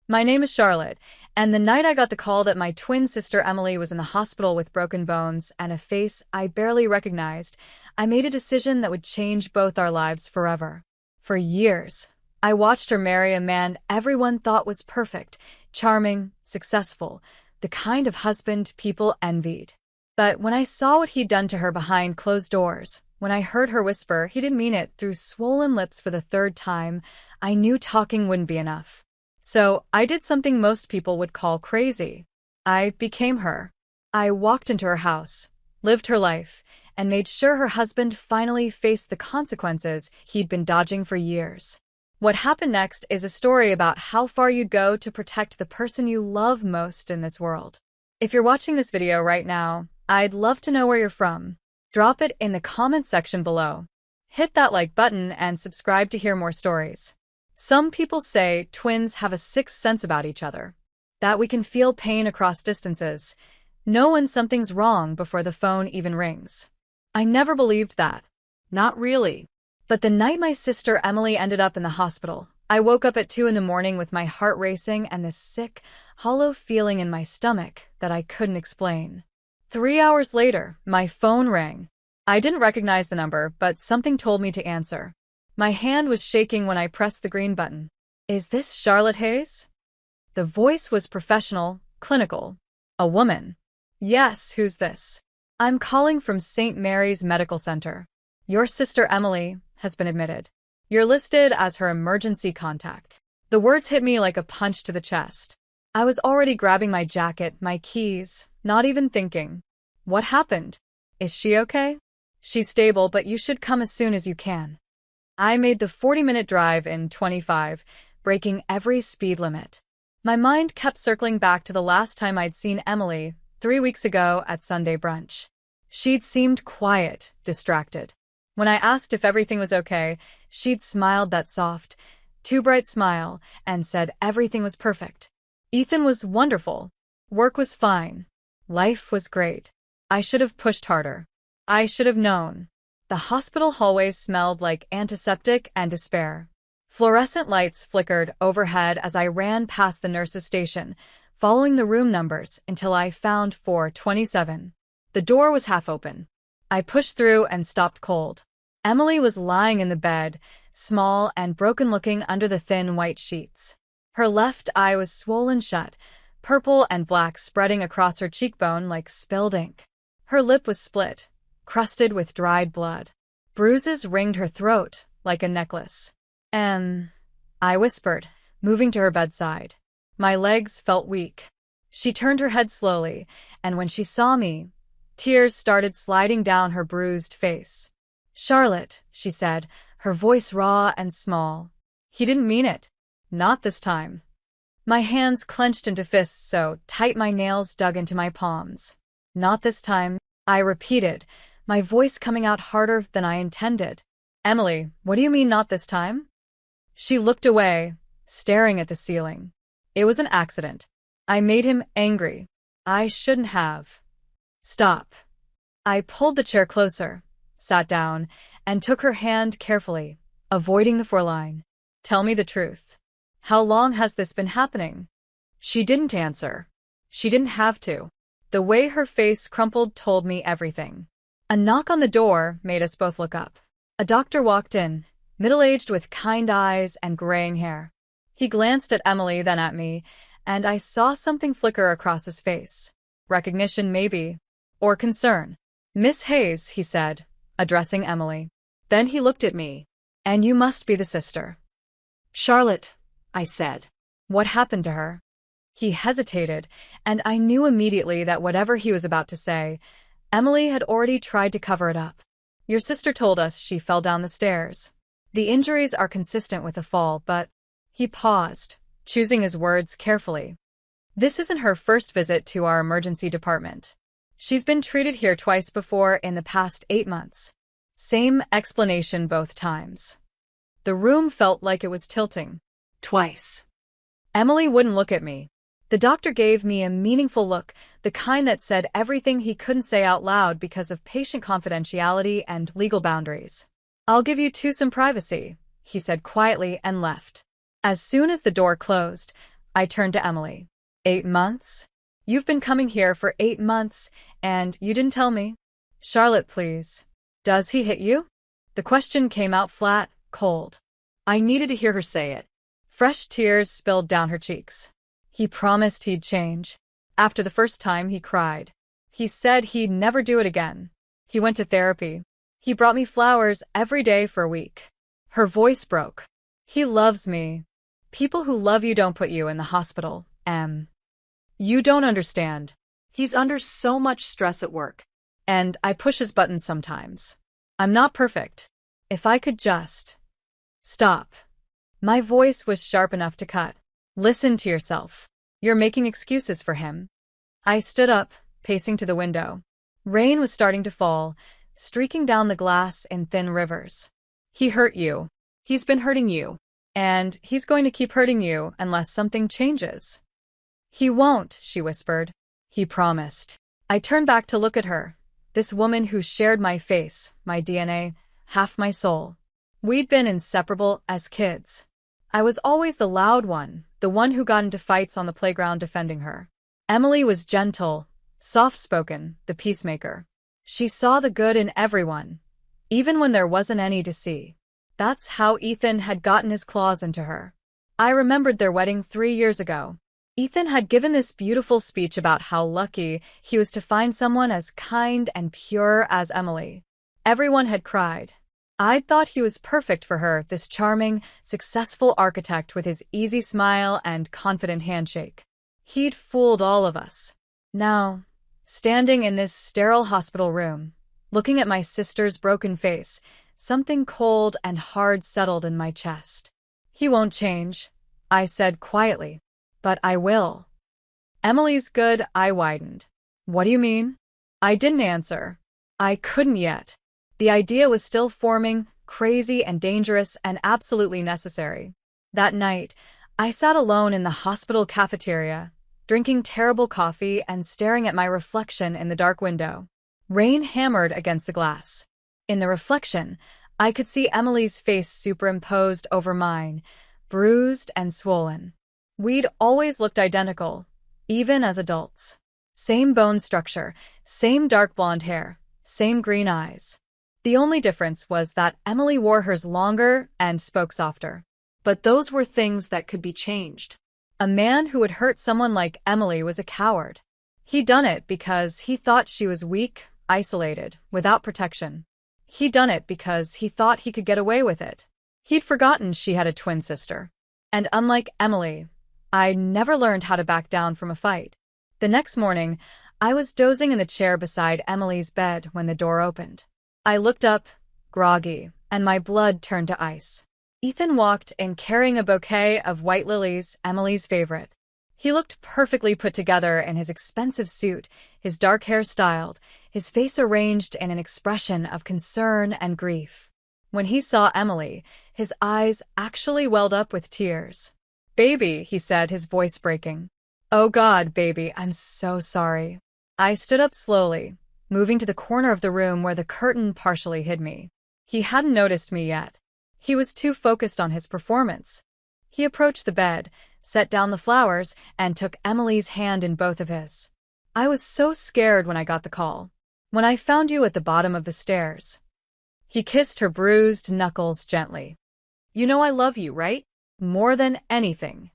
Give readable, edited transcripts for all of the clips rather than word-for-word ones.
My name is Charlotte, and the night I got the call that my twin sister Emily was in the hospital with broken bones and a face I barely recognized, I made a decision that would change both our lives forever. For years, I watched her marry a man everyone thought was perfect, charming, successful, the kind of husband people envied. But when I saw what he'd done to her behind closed doors, when I heard her whisper he didn't mean it through swollen lips for the third time, I knew talking wouldn't be enough. So I did something most people would call crazy. I became her. I walked into her house, lived her life, and made sure her husband finally faced the consequences he'd been dodging for years. What happened next is a story about how far you'd go to protect the person you love most in this world. If you're watching this video right now, I'd love to know where you're from. Drop it in the comments section below. Hit that like button and subscribe to hear more stories. Some people say twins have a sixth sense about each other, that we can feel pain across distances, know when something's wrong before the phone even rings. I never believed that. Not really. But the night my sister Emily ended up in the hospital, I woke up at 2 in the morning with my heart racing and this sick, hollow feeling in my stomach that I couldn't explain. 3 hours later, my phone rang. I didn't recognize the number, but something told me to answer. My hand was shaking when I pressed the green button. Is this Charlotte Hayes? The voice was professional, clinical. A woman. Yes, who's this? I'm calling from St. Mary's Medical Center. Your sister Emily has been admitted. You're listed as her emergency contact. The words hit me like a punch to the chest. I was already grabbing my jacket, my keys, not even thinking. What happened? Is she okay? She's stable, but you should come as soon as you can. I made the 40-minute drive in 25, breaking every speed limit. My mind kept circling back to the last time I'd seen Emily, 3 weeks ago at Sunday brunch. She'd seemed quiet, distracted. When I asked if everything was okay, she'd smiled that soft, too bright smile and said everything was perfect. Ethan was wonderful. Work was fine. Life was great. I should have pushed harder. I should have known. The hospital hallways smelled like antiseptic and despair. Fluorescent lights flickered overhead as I ran past the nurse's station, following the room numbers until I found 427. The door was half open. I pushed through and stopped cold. Emily was lying in the bed, small and broken-looking under the thin white sheets. Her left eye was swollen shut, purple and black spreading across her cheekbone like spilled ink. Her lip was split, crusted with dried blood. Bruises ringed her throat like a necklace. I whispered, moving to her bedside. My legs felt weak. She turned her head slowly, and when she saw me, tears started sliding down her bruised face. Charlotte, she said, her voice raw and small. He didn't mean it. Not this time. My hands clenched into fists so tight my nails dug into my palms. Not this time, I repeated, my voice coming out harder than I intended. Emily, what do you mean not this time? She looked away, staring at the ceiling. It was an accident. I made him angry. I shouldn't have. Stop. I pulled the chair closer, sat down, and took her hand carefully, avoiding the foreline. Tell me the truth. How long has this been happening? She didn't answer. She didn't have to. The way her face crumpled told me everything. A knock on the door made us both look up. A doctor walked in, middle-aged with kind eyes and graying hair. He glanced at Emily, then at me, and I saw something flicker across his face. Recognition, maybe. Or concern. Miss Hayes, he said, addressing Emily. Then he looked at me. And you must be the sister. Charlotte, I said. What happened to her? He hesitated, and I knew immediately that whatever he was about to say, Emily had already tried to cover it up. Your sister told us she fell down the stairs. The injuries are consistent with a fall, but... He paused, choosing his words carefully. This isn't her first visit to our emergency department. She's been treated here twice before in the past 8 months. Same explanation both times. The room felt like it was tilting. Twice. Emily wouldn't look at me. The doctor gave me a meaningful look, the kind that said everything he couldn't say out loud because of patient confidentiality and legal boundaries. I'll give you two some privacy, he said quietly and left. As soon as the door closed, I turned to Emily. 8 months? You've been coming here for 8 months, and you didn't tell me. Charlotte, please. Does he hit you? The question came out flat, cold. I needed to hear her say it. Fresh tears spilled down her cheeks. He promised he'd change. After the first time, he cried. He said he'd never do it again. He went to therapy. He brought me flowers every day for a week. Her voice broke. He loves me. People who love you don't put you in the hospital, Em. You don't understand. He's under so much stress at work. And I push his buttons sometimes. I'm not perfect. If I could just... Stop. My voice was sharp enough to cut. Listen to yourself. You're making excuses for him. I stood up, pacing to the window. Rain was starting to fall, streaking down the glass in thin rivers. He hurt you. He's been hurting you. And he's going to keep hurting you unless something changes. He won't, she whispered. He promised. I turned back to look at her, this woman who shared my face, my DNA, half my soul. We'd been inseparable as kids. I was always the loud one, the one who got into fights on the playground defending her. Emily was gentle, soft-spoken, the peacemaker. She saw the good in everyone, even when there wasn't any to see. That's how Ethan had gotten his claws into her. I remembered their wedding 3 years ago. Ethan had given this beautiful speech about how lucky he was to find someone as kind and pure as Emily. Everyone had cried. I'd thought he was perfect for her, this charming, successful architect with his easy smile and confident handshake. He'd fooled all of us. Now, standing in this sterile hospital room, looking at my sister's broken face, something cold and hard settled in my chest. He won't change, I said quietly. But I will. Emily's good, I widened. What do you mean? I didn't answer. I couldn't yet. The idea was still forming, crazy and dangerous and absolutely necessary. That night, I sat alone in the hospital cafeteria, drinking terrible coffee and staring at my reflection in the dark window. Rain hammered against the glass. In the reflection, I could see Emily's face superimposed over mine, bruised and swollen. We'd always looked identical, even as adults. Same bone structure, same dark blonde hair, same green eyes. The only difference was that Emily wore hers longer and spoke softer. But those were things that could be changed. A man who would hurt someone like Emily was a coward. He'd done it because he thought she was weak, isolated, without protection. He'd done it because he thought he could get away with it. He'd forgotten she had a twin sister. And unlike Emily, I never learned how to back down from a fight. The next morning, I was dozing in the chair beside Emily's bed when the door opened. I looked up, groggy, and my blood turned to ice. Ethan walked in carrying a bouquet of white lilies, Emily's favorite. He looked perfectly put together in his expensive suit, his dark hair styled, his face arranged in an expression of concern and grief. When he saw Emily, his eyes actually welled up with tears. "Baby," he said, his voice breaking. "Oh God, baby, I'm so sorry." I stood up slowly, moving to the corner of the room where the curtain partially hid me. He hadn't noticed me yet. He was too focused on his performance. He approached the bed, set down the flowers, and took Emily's hand in both of his. "I was so scared when I got the call. When I found you at the bottom of the stairs." He kissed her bruised knuckles gently. "You know I love you, right?" "More than anything."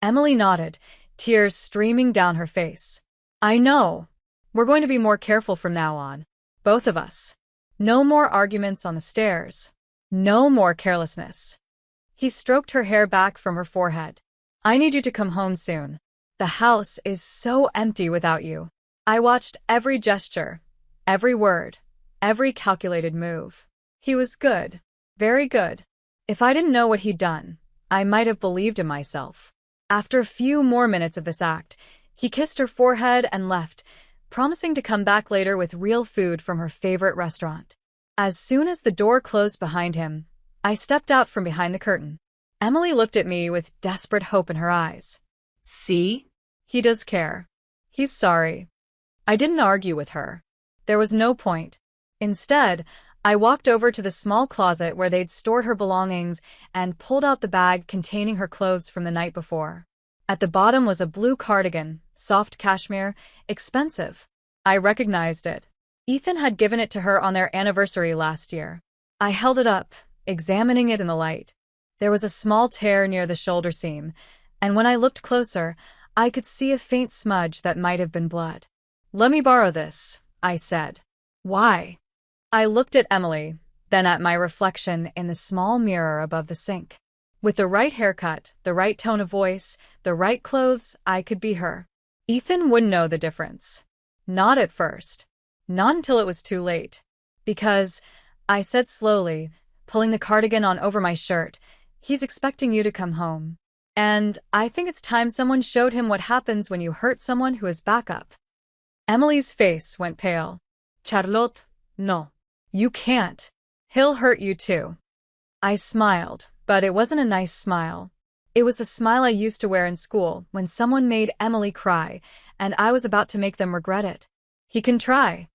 Emily nodded, tears streaming down her face. "I know. We're going to be more careful from now on. Both of us. No more arguments on the stairs. No more carelessness." He stroked her hair back from her forehead. "I need you to come home soon. The house is so empty without you." I watched every gesture, every word, every calculated move. He was good. Very good. If I didn't know what he'd done, I might have believed in myself. After a few more minutes of this act, he kissed her forehead and left, promising to come back later with real food from her favorite restaurant. As soon as the door closed behind him, I stepped out from behind the curtain. Emily looked at me with desperate hope in her eyes. "See? He does care. He's sorry." I didn't argue with her. There was no point. Instead, I walked over to the small closet where they'd stored her belongings and pulled out the bag containing her clothes from the night before. At the bottom was a blue cardigan, soft cashmere, expensive. I recognized it. Ethan had given it to her on their anniversary last year. I held it up, examining it in the light. There was a small tear near the shoulder seam, and when I looked closer, I could see a faint smudge that might have been blood. "Let me borrow this," I said. "Why?" I looked at Emily, then at my reflection in the small mirror above the sink. With the right haircut, the right tone of voice, the right clothes, I could be her. Ethan wouldn't know the difference. Not at first. Not until it was too late. Because, I said slowly, pulling the cardigan on over my shirt, he's expecting you to come home. And I think it's time someone showed him what happens when you hurt someone who is backup. Emily's face went pale. "Charlotte, no. You can't. He'll hurt you too." I smiled, but it wasn't a nice smile. It was the smile I used to wear in school when someone made Emily cry, and I was about to make them regret it. "He can try."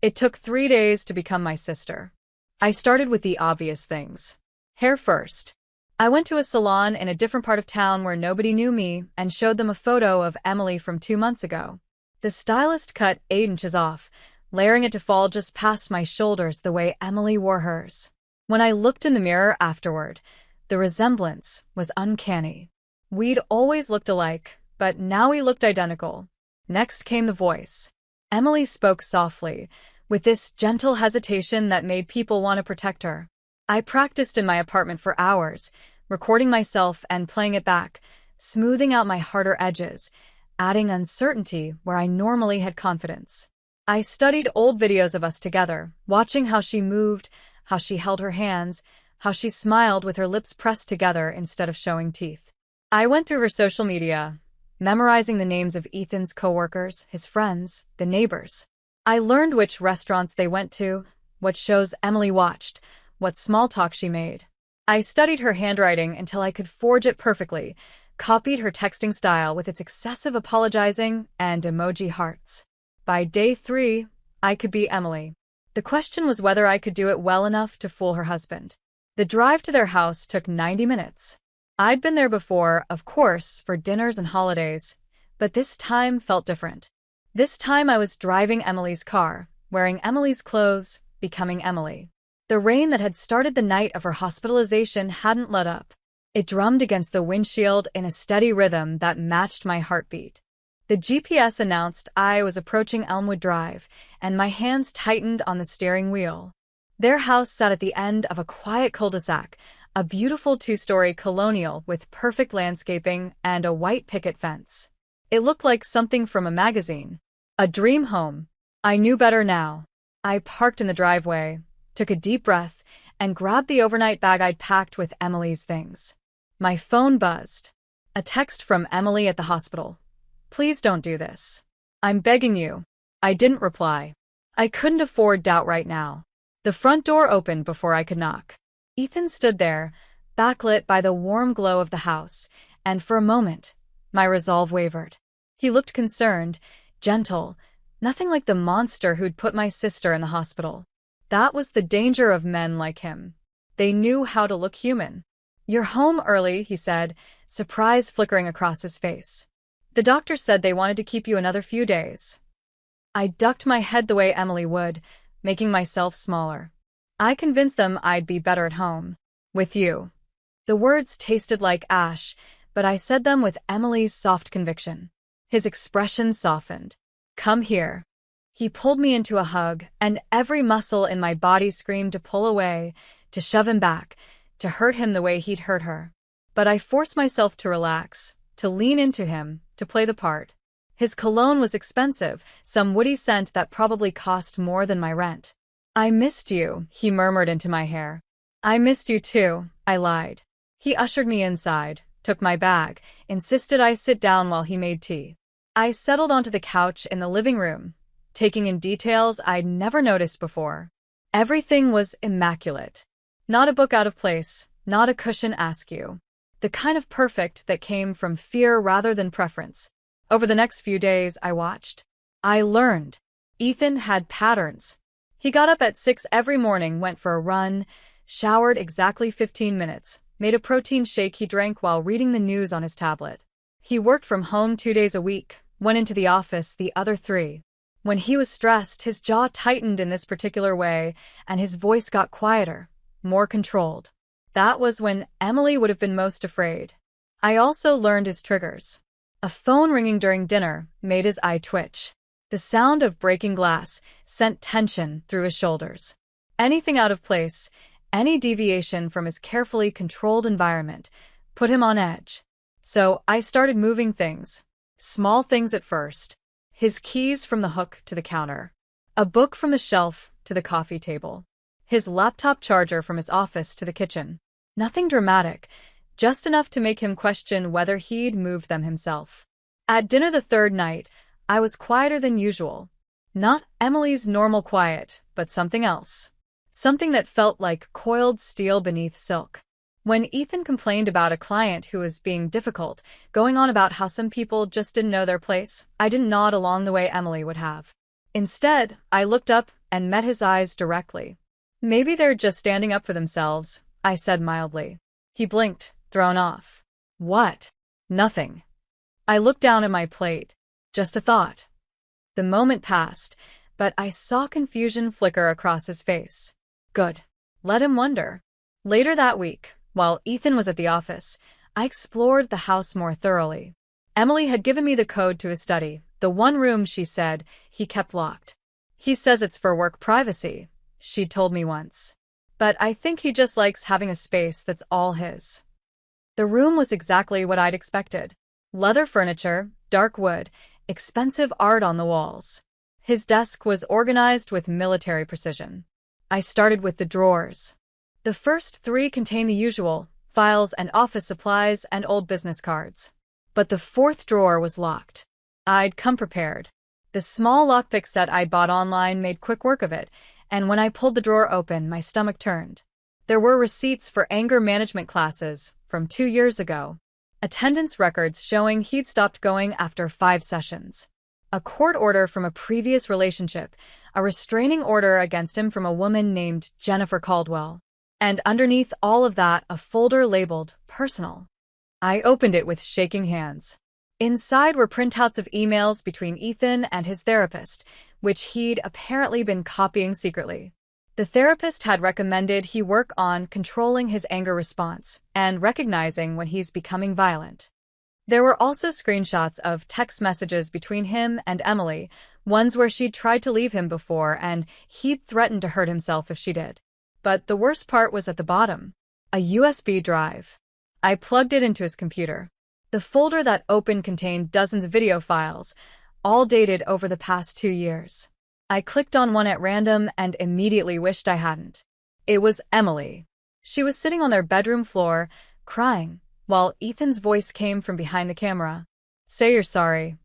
It took 3 days to become my sister. I started with the obvious things. Hair first. I went to a salon in a different part of town where nobody knew me and showed them a photo of Emily from 2 months ago. The stylist cut 8 inches off, layering it to fall just past my shoulders the way Emily wore hers. When I looked in the mirror afterward, the resemblance was uncanny. We'd always looked alike, but now we looked identical. Next came the voice. Emily spoke softly, with this gentle hesitation that made people want to protect her. I practiced in my apartment for hours, recording myself and playing it back, smoothing out my harder edges, adding uncertainty where I normally had confidence. I studied old videos of us together, watching how she moved, how she held her hands, how she smiled with her lips pressed together instead of showing teeth. I went through her social media, memorizing the names of Ethan's coworkers, his friends, the neighbors. I learned which restaurants they went to, what shows Emily watched, what small talk she made. I studied her handwriting until I could forge it perfectly, copied her texting style with its excessive apologizing and emoji hearts. By day 3, I could be Emily. The question was whether I could do it well enough to fool her husband. The drive to their house took 90 minutes. I'd been there before, of course, for dinners and holidays, but this time felt different. This time I was driving Emily's car, wearing Emily's clothes, becoming Emily. The rain that had started the night of her hospitalization hadn't let up. It drummed against the windshield in a steady rhythm that matched my heartbeat. The GPS announced I was approaching Elmwood Drive, and my hands tightened on the steering wheel. Their house sat at the end of a quiet cul-de-sac, a beautiful 2-story colonial with perfect landscaping and a white picket fence. It looked like something from a magazine. A dream home. I knew better now. I parked in the driveway, took a deep breath, and grabbed the overnight bag I'd packed with Emily's things. My phone buzzed. A text from Emily at the hospital. "Please don't do this. I'm begging you." I didn't reply. I couldn't afford doubt right now. The front door opened before I could knock. Ethan stood there, backlit by the warm glow of the house, and for a moment, my resolve wavered. He looked concerned, gentle, nothing like the monster who'd put my sister in the hospital. That was the danger of men like him. They knew how to look human. "You're home early," he said, surprise flickering across his face. "The doctor said they wanted to keep you another few days." I ducked my head the way Emily would, making myself smaller. "I convinced them I'd be better at home. With you." The words tasted like ash, but I said them with Emily's soft conviction. His expression softened. "Come here." He pulled me into a hug, and every muscle in my body screamed to pull away, to shove him back, to hurt him the way he'd hurt her. But I forced myself to relax, to lean into him, to play the part. His cologne was expensive, some woody scent that probably cost more than my rent. "I missed you," he murmured into my hair. "I missed you too," I lied. He ushered me inside, took my bag, insisted I sit down while he made tea. I settled onto the couch in the living room, taking in details I'd never noticed before. Everything was immaculate. Not a book out of place, not a cushion askew. The kind of perfect that came from fear rather than preference. Over the next few days, I watched. I learned. Ethan had patterns. He got up at 6 every morning, went for a run, showered exactly 15 minutes, made a protein shake he drank while reading the news on his tablet. He worked from home 2 days a week, went into the office the other 3. When he was stressed, his jaw tightened in this particular way, and his voice got quieter, more controlled. That was when Emily would have been most afraid. I also learned his triggers. A phone ringing during dinner made his eye twitch. The sound of breaking glass sent tension through his shoulders. Anything out of place, any deviation from his carefully controlled environment, put him on edge. So I started moving things. Small things at first. His keys from the hook to the counter. A book from the shelf to the coffee table. His laptop charger from his office to the kitchen. Nothing dramatic, just enough to make him question whether he'd moved them himself. At dinner the third night, I was quieter than usual. Not Emily's normal quiet, but something else. Something that felt like coiled steel beneath silk. When Ethan complained about a client who was being difficult, going on about how some people just didn't know their place, I didn't nod along the way Emily would have. Instead, I looked up and met his eyes directly. "Maybe they're just standing up for themselves," I said mildly. He blinked, thrown off. "What?" "Nothing." I looked down at my plate. Just a thought. The moment passed, but I saw confusion flicker across his face. Good. Let him wonder. Later that week, while Ethan was at the office, I explored the house more thoroughly. Emily had given me the code to his study, the one room she said he kept locked. "He says it's for work privacy," she'd told me once. "But I think he just likes having a space that's all his." The room was exactly what I'd expected. Leather furniture, dark wood, expensive art on the walls. His desk was organized with military precision. I started with the drawers. The first 3 contained the usual, files and office supplies and old business cards. But the 4th drawer was locked. I'd come prepared. The small lockpick set I'd bought online made quick work of it, and when I pulled the drawer open, my stomach turned. There were receipts for anger management classes from 2 years ago. Attendance records showing he'd stopped going after 5 sessions. A court order from a previous relationship, a restraining order against him from a woman named Jennifer Caldwell. And underneath all of that, a folder labeled personal. I opened it with shaking hands. Inside were printouts of emails between Ethan and his therapist, which he'd apparently been copying secretly. The therapist had recommended he work on controlling his anger response and recognizing when he's becoming violent. There were also screenshots of text messages between him and Emily, ones where she'd tried to leave him before and he'd threatened to hurt himself if she did. But the worst part was at the bottom. A USB drive. I plugged it into his computer. The folder that opened contained dozens of video files, all dated over the past 2 years. I clicked on one at random and immediately wished I hadn't. It was Emily. She was sitting on their bedroom floor, crying, while Ethan's voice came from behind the camera. "Say you're sorry."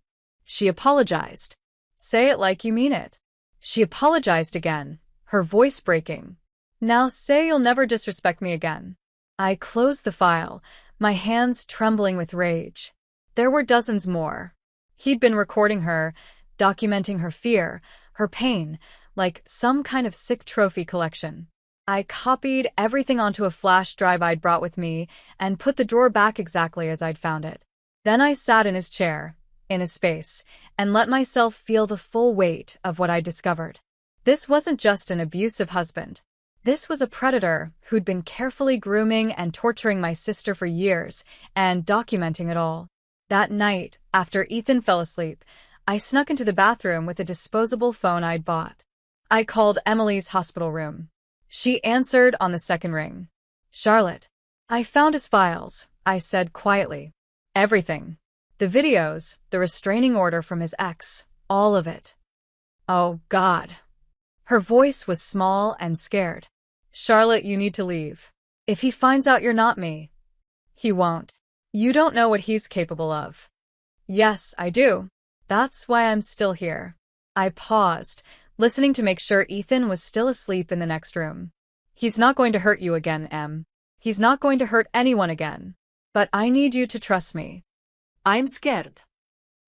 She apologized. "Say it like you mean it." She apologized again, her voice breaking. "Now say you'll never disrespect me again." I closed the file, my hands trembling with rage. There were dozens more. He'd been recording her, documenting her fear, her pain, like some kind of sick trophy collection. I copied everything onto a flash drive I'd brought with me and put the drawer back exactly as I'd found it. Then I sat in his chair, in his space, and let myself feel the full weight of what I'd discovered. This wasn't just an abusive husband. This was a predator who'd been carefully grooming and torturing my sister for years and documenting it all. That night, after Ethan fell asleep, I snuck into the bathroom with a disposable phone I'd bought. I called Emily's hospital room. She answered on the second ring. "Charlotte." "I found his files," I said quietly. "Everything. The videos, the restraining order from his ex, all of it." "Oh, God." Her voice was small and scared. "Charlotte, you need to leave. If he finds out you're not me." "He won't. You don't know what he's capable of." "Yes, I do. That's why I'm still here." I paused, listening to make sure Ethan was still asleep in the next room. "He's not going to hurt you again, Em. He's not going to hurt anyone again. But I need you to trust me." "I'm scared."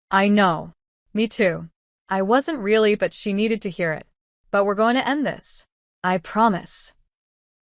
"I know. Me too." I wasn't really, but she needed to hear it. "But we're going to end this. I promise."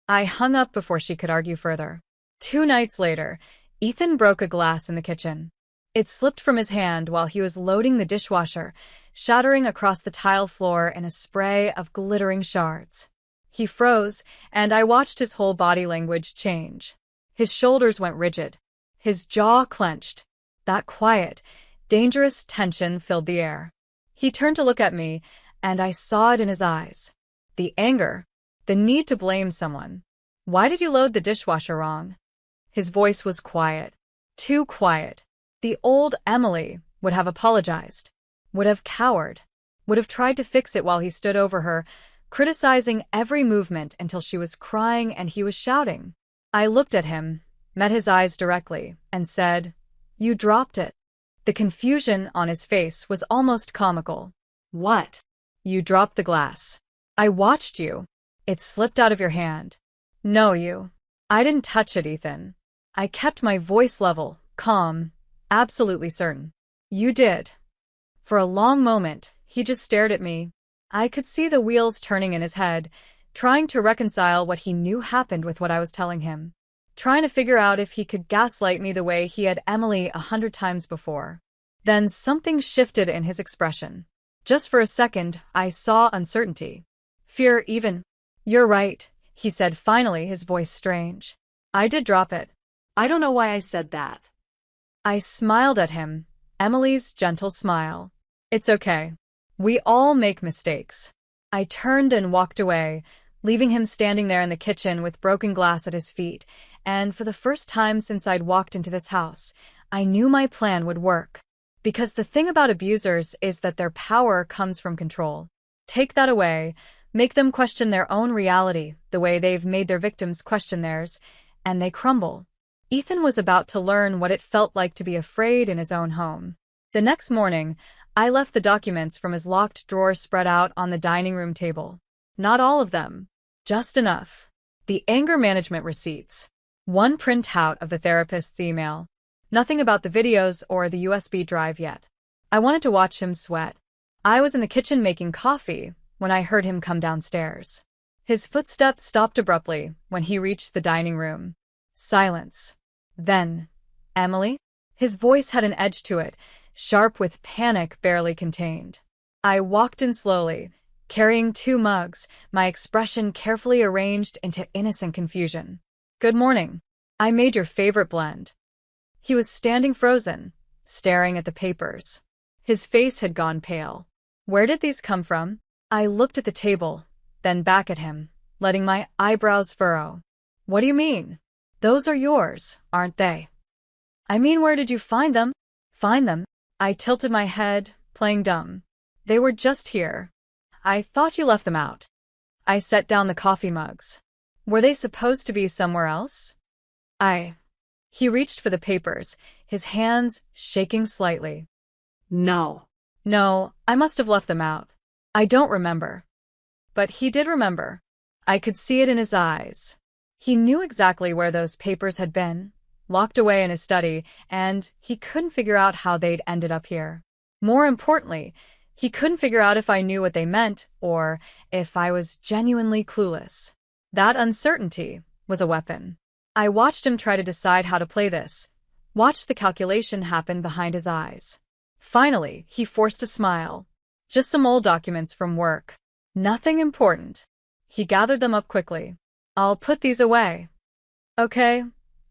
I hung up before she could argue further. 2 nights later, Ethan broke a glass in the kitchen. It slipped from his hand while he was loading the dishwasher, shattering across the tile floor in a spray of glittering shards. He froze, and I watched his whole body language change. His shoulders went rigid. His jaw clenched. That quiet, dangerous tension filled the air. He turned to look at me, and I saw it in his eyes. The anger. The need to blame someone. Why did you load the dishwasher wrong? His voice was quiet. Too quiet. The old Emily would have apologized. Would have cowered. Would have tried to fix it while he stood over her, criticizing every movement until she was crying and he was shouting. I looked at him, met his eyes directly, and said, "You dropped it." The confusion on his face was almost comical. What? You dropped the glass. I watched you. It slipped out of your hand. No, you. I didn't touch it, Ethan. I kept my voice level, calm, absolutely certain. You did. For a long moment, he just stared at me. I could see the wheels turning in his head, trying to reconcile what he knew happened with what I was telling him. Trying to figure out if he could gaslight me the way he had Emily 100 times before. Then something shifted in his expression. Just for a second, I saw uncertainty. Fear even. You're right, he said finally, his voice strange. I did drop it. I don't know why I said that. I smiled at him, Emily's gentle smile. It's okay. We all make mistakes. I turned and walked away, leaving him standing there in the kitchen with broken glass at his feet, and for the first time since I'd walked into this house, I knew my plan would work. Because the thing about abusers is that their power comes from control. Take that away, make them question their own reality the way they've made their victims question theirs, and they crumble. Ethan was about to learn what it felt like to be afraid in his own home. The next morning, I left the documents from his locked drawer spread out on the dining room table. Not all of them. Just enough. The anger management receipts. One printout of the therapist's email. Nothing about the videos or the USB drive yet. I wanted to watch him sweat. I was in the kitchen making coffee when I heard him come downstairs. His footsteps stopped abruptly when he reached the dining room. Silence. Then, Emily? His voice had an edge to it, sharp with panic barely contained. I walked in slowly, carrying 2 mugs, my expression carefully arranged into innocent confusion. Good morning. I made your favorite blend. He was standing frozen, staring at the papers. His face had gone pale. Where did these come from? I looked at the table, then back at him, letting my eyebrows furrow. What do you mean? Those are yours, aren't they? I mean, where did you find them? Find them? I tilted my head, playing dumb. They were just here. I thought you left them out. I set down the coffee mugs. Were they supposed to be somewhere else? He reached for the papers, his hands shaking slightly. No. No, I must have left them out. I don't remember. But he did remember. I could see it in his eyes. He knew exactly where those papers had been, locked away in his study, and he couldn't figure out how they'd ended up here. More importantly, he couldn't figure out if I knew what they meant or if I was genuinely clueless. That uncertainty was a weapon. I watched him try to decide how to play this, watched the calculation happen behind his eyes. Finally, he forced a smile. Just some old documents from work. Nothing important. He gathered them up quickly. I'll put these away. Okay,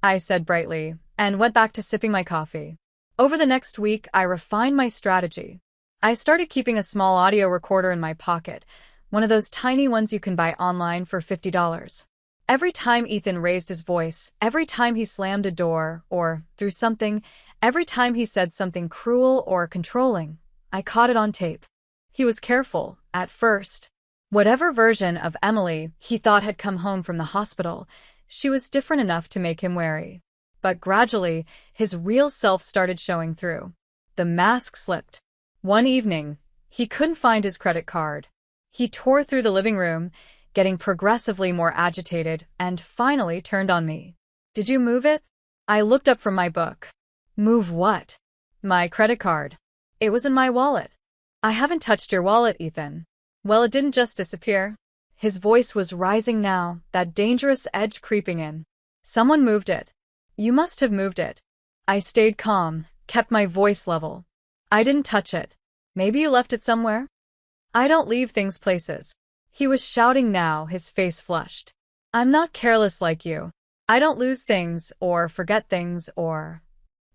I said brightly, and went back to sipping my coffee. Over the next week, I refined my strategy. I started keeping a small audio recorder in my pocket, one of those tiny ones you can buy online for $50. Every time Ethan raised his voice, every time he slammed a door or threw something, every time he said something cruel or controlling, I caught it on tape. He was careful, at first. Whatever version of Emily he thought had come home from the hospital, she was different enough to make him wary. But gradually, his real self started showing through. The mask slipped. One evening, he couldn't find his credit card. He tore through the living room, getting progressively more agitated, and finally turned on me. Did you move it? I looked up from my book. Move what? My credit card. It was in my wallet. I haven't touched your wallet, Ethan. Well, it didn't just disappear. His voice was rising now, that dangerous edge creeping in. Someone moved it. You must have moved it. I stayed calm, kept my voice level. I didn't touch it. Maybe you left it somewhere? I don't leave things places. He was shouting now, his face flushed. I'm not careless like you. I don't lose things or forget things or...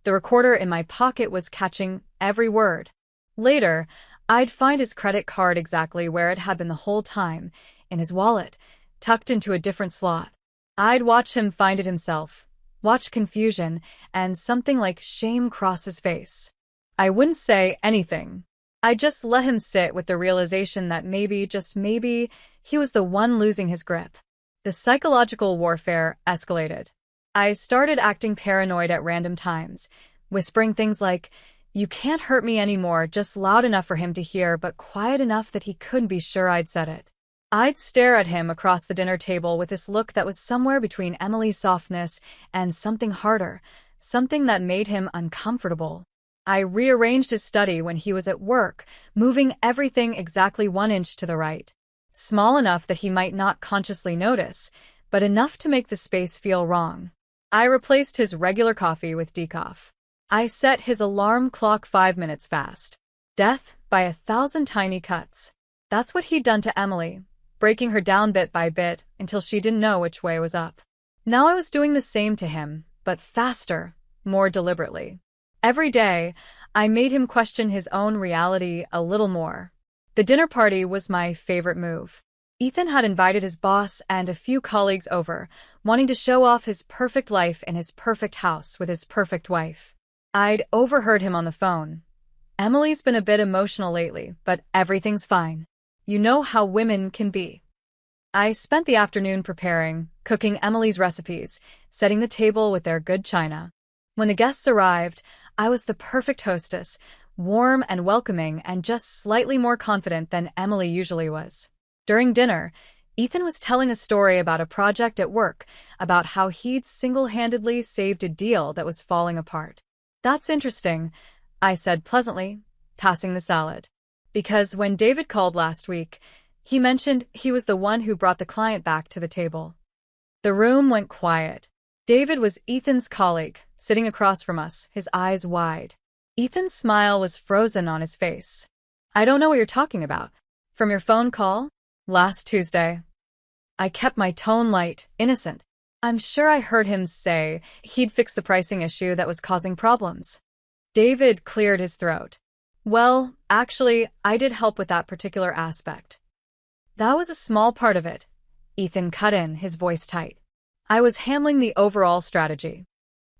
The recorder in my pocket was catching every word. Later, I'd find his credit card exactly where it had been the whole time, in his wallet, tucked into a different slot. I'd watch him find it himself, watch confusion, and something like shame cross his face. I wouldn't say anything. I just let him sit with the realization that maybe, just maybe, he was the one losing his grip. The psychological warfare escalated. I started acting paranoid at random times, whispering things like, "You can't hurt me anymore," just loud enough for him to hear but quiet enough that he couldn't be sure I'd said it. I'd stare at him across the dinner table with this look that was somewhere between Emily's softness and something harder, something that made him uncomfortable. I rearranged his study when he was at work, moving everything exactly 1 inch to the right. Small enough that he might not consciously notice, but enough to make the space feel wrong. I replaced his regular coffee with decaf. I set his alarm clock 5 minutes fast. Death by 1,000 tiny cuts. That's what he'd done to Emily, breaking her down bit by bit until she didn't know which way was up. Now I was doing the same to him, but faster, more deliberately. Every day, I made him question his own reality a little more. The dinner party was my favorite move. Ethan had invited his boss and a few colleagues over, wanting to show off his perfect life in his perfect house with his perfect wife. I'd overheard him on the phone. "Emily's been a bit emotional lately, but everything's fine. You know how women can be." I spent the afternoon preparing, cooking Emily's recipes, setting the table with their good china. When the guests arrived, I was the perfect hostess, warm and welcoming and just slightly more confident than Emily usually was. During dinner, Ethan was telling a story about a project at work, about how he'd single-handedly saved a deal that was falling apart. "That's interesting," I said pleasantly, passing the salad. Because when David called last week, he mentioned he was the one who brought the client back to the table. The room went quiet. David was Ethan's colleague, sitting across from us, his eyes wide. Ethan's smile was frozen on his face. "I don't know what you're talking about. From your phone call? Last Tuesday." I kept my tone light, innocent. I'm sure I heard him say he'd fix the pricing issue that was causing problems. David cleared his throat. "Well, actually, I did help with that particular aspect." "That was a small part of it," Ethan cut in, his voice tight. "I was handling the overall strategy."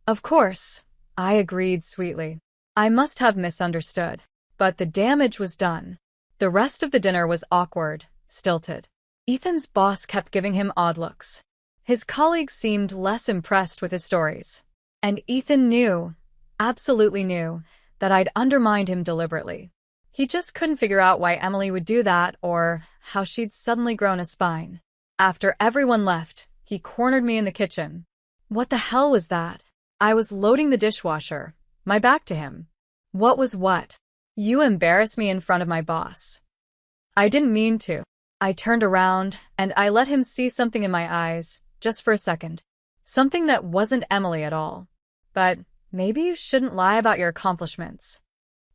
"Of course," I agreed sweetly. I must have misunderstood. But the damage was done. The rest of the dinner was awkward, stilted. Ethan's boss kept giving him odd looks. His colleagues seemed less impressed with his stories. And Ethan knew, absolutely knew, that I'd undermined him deliberately. He just couldn't figure out why Emily would do that or how she'd suddenly grown a spine. After everyone left, he cornered me in the kitchen. What the hell was that? I was loading the dishwasher, my back to him. What was what? "You embarrass me in front of my boss." I didn't mean to. I turned around, and I let him see something in my eyes, just for a second. Something that wasn't Emily at all. "But maybe you shouldn't lie about your accomplishments."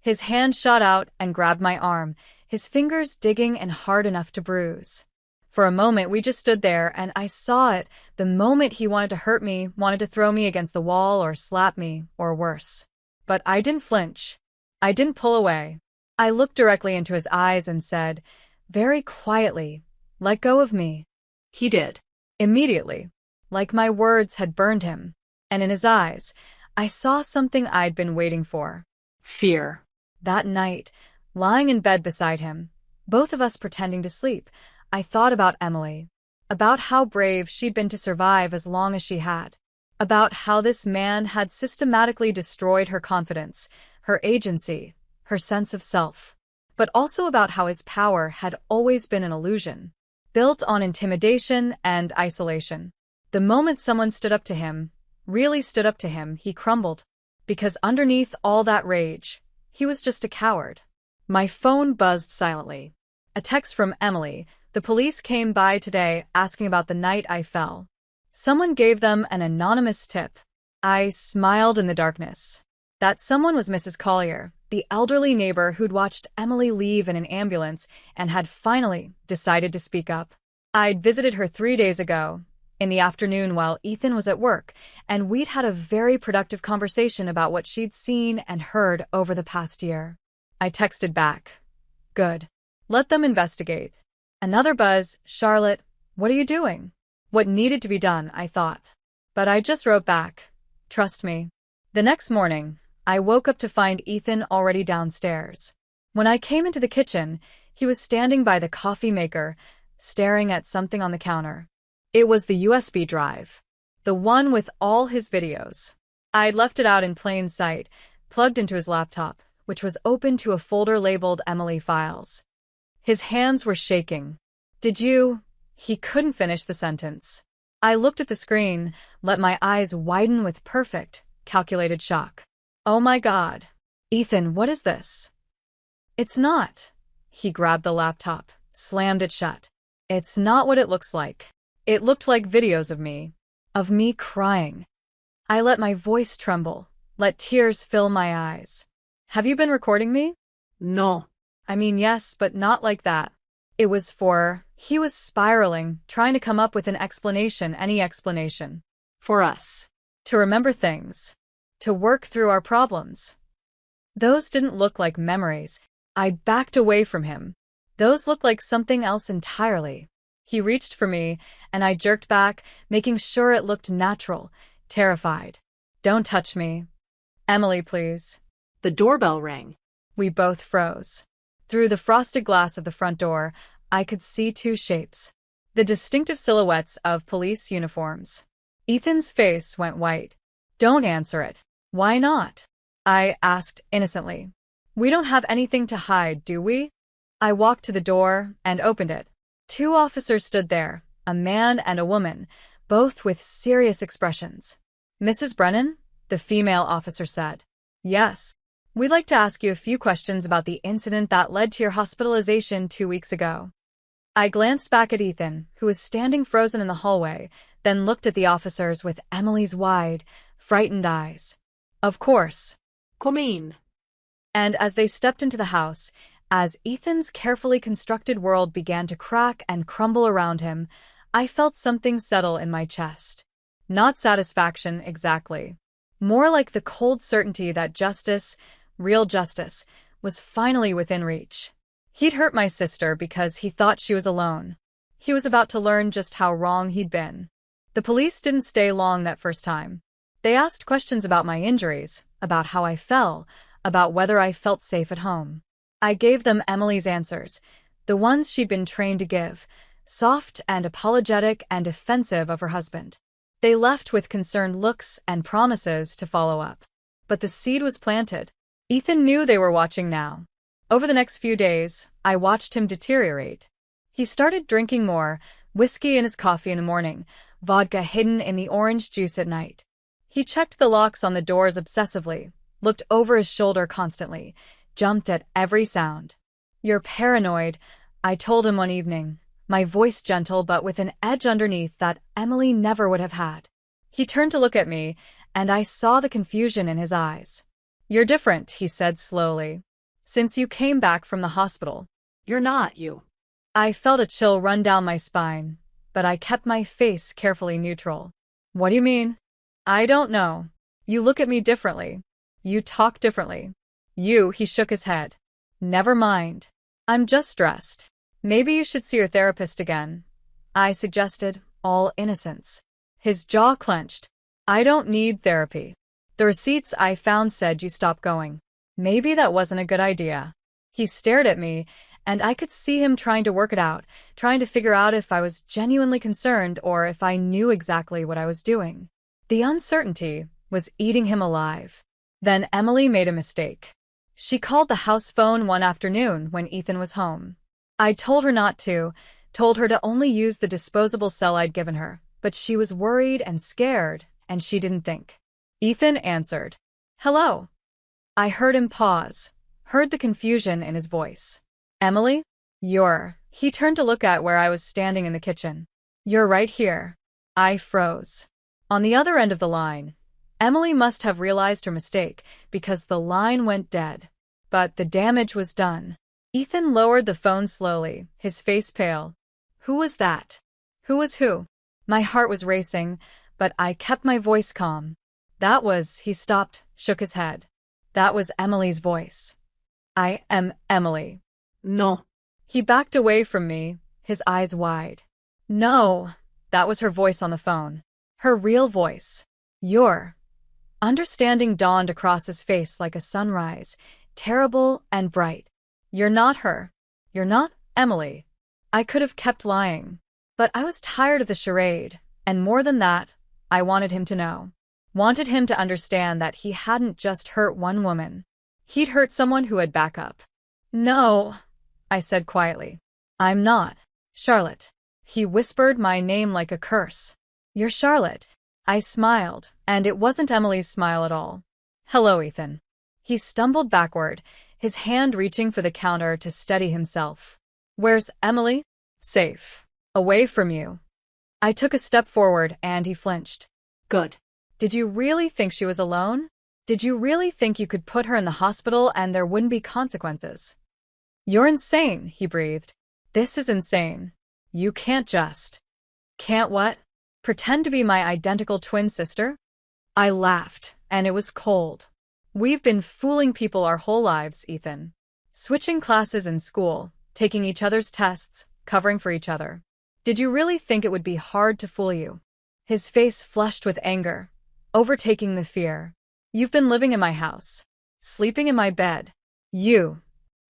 His hand shot out and grabbed my arm, his fingers digging and hard enough to bruise. For a moment we just stood there, and I saw it, the moment he wanted to hurt me, wanted to throw me against the wall or slap me, or worse. But I didn't flinch. I didn't pull away. I looked directly into his eyes and said, very quietly, "Let go of me." He did. Immediately, like my words had burned him. And in his eyes, I saw something I'd been waiting for. Fear. That night, lying in bed beside him, both of us pretending to sleep, I thought about Emily. About how brave she'd been to survive as long as she had. About how this man had systematically destroyed her confidence, her agency, her sense of self. But also about how his power had always been an illusion, built on intimidation and isolation. The moment someone stood up to him, really stood up to him, he crumbled. Because underneath all that rage, he was just a coward. My phone buzzed silently. A text from Emily. "The police came by today asking about the night I fell. Someone gave them an anonymous tip." I smiled in the darkness. That someone was Mrs. Collier, the elderly neighbor who'd watched Emily leave in an ambulance and had finally decided to speak up. I'd visited her 3 days ago, in the afternoon while Ethan was at work, and we'd had a very productive conversation about what she'd seen and heard over the past year. I texted back. Good. Let them investigate. Another buzz. Charlotte, what are you doing? What needed to be done, I thought. But I just wrote back. Trust me. The next morning, I woke up to find Ethan already downstairs. When I came into the kitchen, he was standing by the coffee maker, staring at something on the counter. It was the USB drive. The one with all his videos. I'd left it out in plain sight, plugged into his laptop, which was open to a folder labeled Emily Files. His hands were shaking. Did you? He couldn't finish the sentence. I looked at the screen, let my eyes widen with perfect, calculated shock. Oh my God. Ethan, what is this? It's not. He grabbed the laptop, slammed it shut. It's not what it looks like. It looked like videos of me crying. I let my voice tremble, let tears fill my eyes. Have you been recording me? No. I mean, yes, but not like that. It was he was spiraling, trying to come up with an explanation, any explanation. For us. To remember things. To work through our problems. Those didn't look like memories. I backed away from him. Those looked like something else entirely. He reached for me, and I jerked back, making sure it looked natural, terrified. Don't touch me. Emily, please. The doorbell rang. We both froze. Through the frosted glass of the front door, I could see two shapes. The distinctive silhouettes of police uniforms. Ethan's face went white. Don't answer it. Why not? I asked innocently. We don't have anything to hide, do we? I walked to the door and opened it. Two officers stood there, a man and a woman, both with serious expressions. Mrs. Brennan? The female officer said. Yes. We'd like to ask you a few questions about the incident that led to your hospitalization 2 weeks ago. I glanced back at Ethan, who was standing frozen in the hallway, then looked at the officers with Emily's wide, frightened eyes. Of course. Come in. And as they stepped into the house, as Ethan's carefully constructed world began to crack and crumble around him, I felt something settle in my chest. Not satisfaction, exactly. More like the cold certainty that justice, real justice, was finally within reach. He'd hurt my sister because he thought she was alone. He was about to learn just how wrong he'd been. The police didn't stay long that first time. They asked questions about my injuries, about how I fell, about whether I felt safe at home. I gave them Emily's answers, the ones she'd been trained to give, soft and apologetic and defensive of her husband. They left with concerned looks and promises to follow up. But the seed was planted. Ethan knew they were watching now. Over the next few days, I watched him deteriorate. He started drinking more, whiskey in his coffee in the morning, vodka hidden in the orange juice at night. He checked the locks on the doors obsessively, looked over his shoulder constantly, jumped at every sound. You're paranoid, I told him one evening, my voice gentle but with an edge underneath that Emily never would have had. He turned to look at me, and I saw the confusion in his eyes. You're different, he said slowly. Since you came back from the hospital. You're not you. I felt a chill run down my spine, but I kept my face carefully neutral. What do you mean? I don't know. You look at me differently. You talk differently. He shook his head. Never mind. I'm just stressed. Maybe you should see your therapist again. I suggested, all innocence. His jaw clenched. I don't need therapy. The receipts I found said you stopped going. Maybe that wasn't a good idea. He stared at me, and I could see him trying to work it out, trying to figure out if I was genuinely concerned or if I knew exactly what I was doing. The uncertainty was eating him alive. Then Emily made a mistake. She called the house phone one afternoon when Ethan was home. I told her not to, told her to only use the disposable cell I'd given her, but she was worried and scared, and she didn't think. Ethan answered. Hello. I heard him pause, heard the confusion in his voice. Emily? He turned to look at where I was standing in the kitchen. You're right here. I froze. On the other end of the line, Emily must have realized her mistake because the line went dead. But the damage was done. Ethan lowered the phone slowly, his face pale. Who was that? Who was who? My heart was racing, but I kept my voice calm. He stopped, shook his head. That was Emily's voice. I am Emily. No. He backed away from me, his eyes wide. No, that was her voice on the phone. Her real voice. Your. Understanding dawned across his face like a sunrise, terrible and bright. You're not her. You're not Emily. I could have kept lying. But I was tired of the charade, and more than that, I wanted him to know. Wanted him to understand that he hadn't just hurt one woman. He'd hurt someone who had backup. No, I said quietly. I'm not. Charlotte. He whispered my name like a curse. You're Charlotte. I smiled, and it wasn't Emily's smile at all. Hello, Ethan. He stumbled backward, his hand reaching for the counter to steady himself. Where's Emily? Safe. Away from you. I took a step forward, and he flinched. Good. Did you really think she was alone? Did you really think you could put her in the hospital and there wouldn't be consequences? You're insane, he breathed. This is insane. You can't just. Can't what? Pretend to be my identical twin sister? I laughed, and it was cold. We've been fooling people our whole lives, Ethan. Switching classes in school, taking each other's tests, covering for each other. Did you really think it would be hard to fool you? His face flushed with anger, overtaking the fear. You've been living in my house, sleeping in my bed.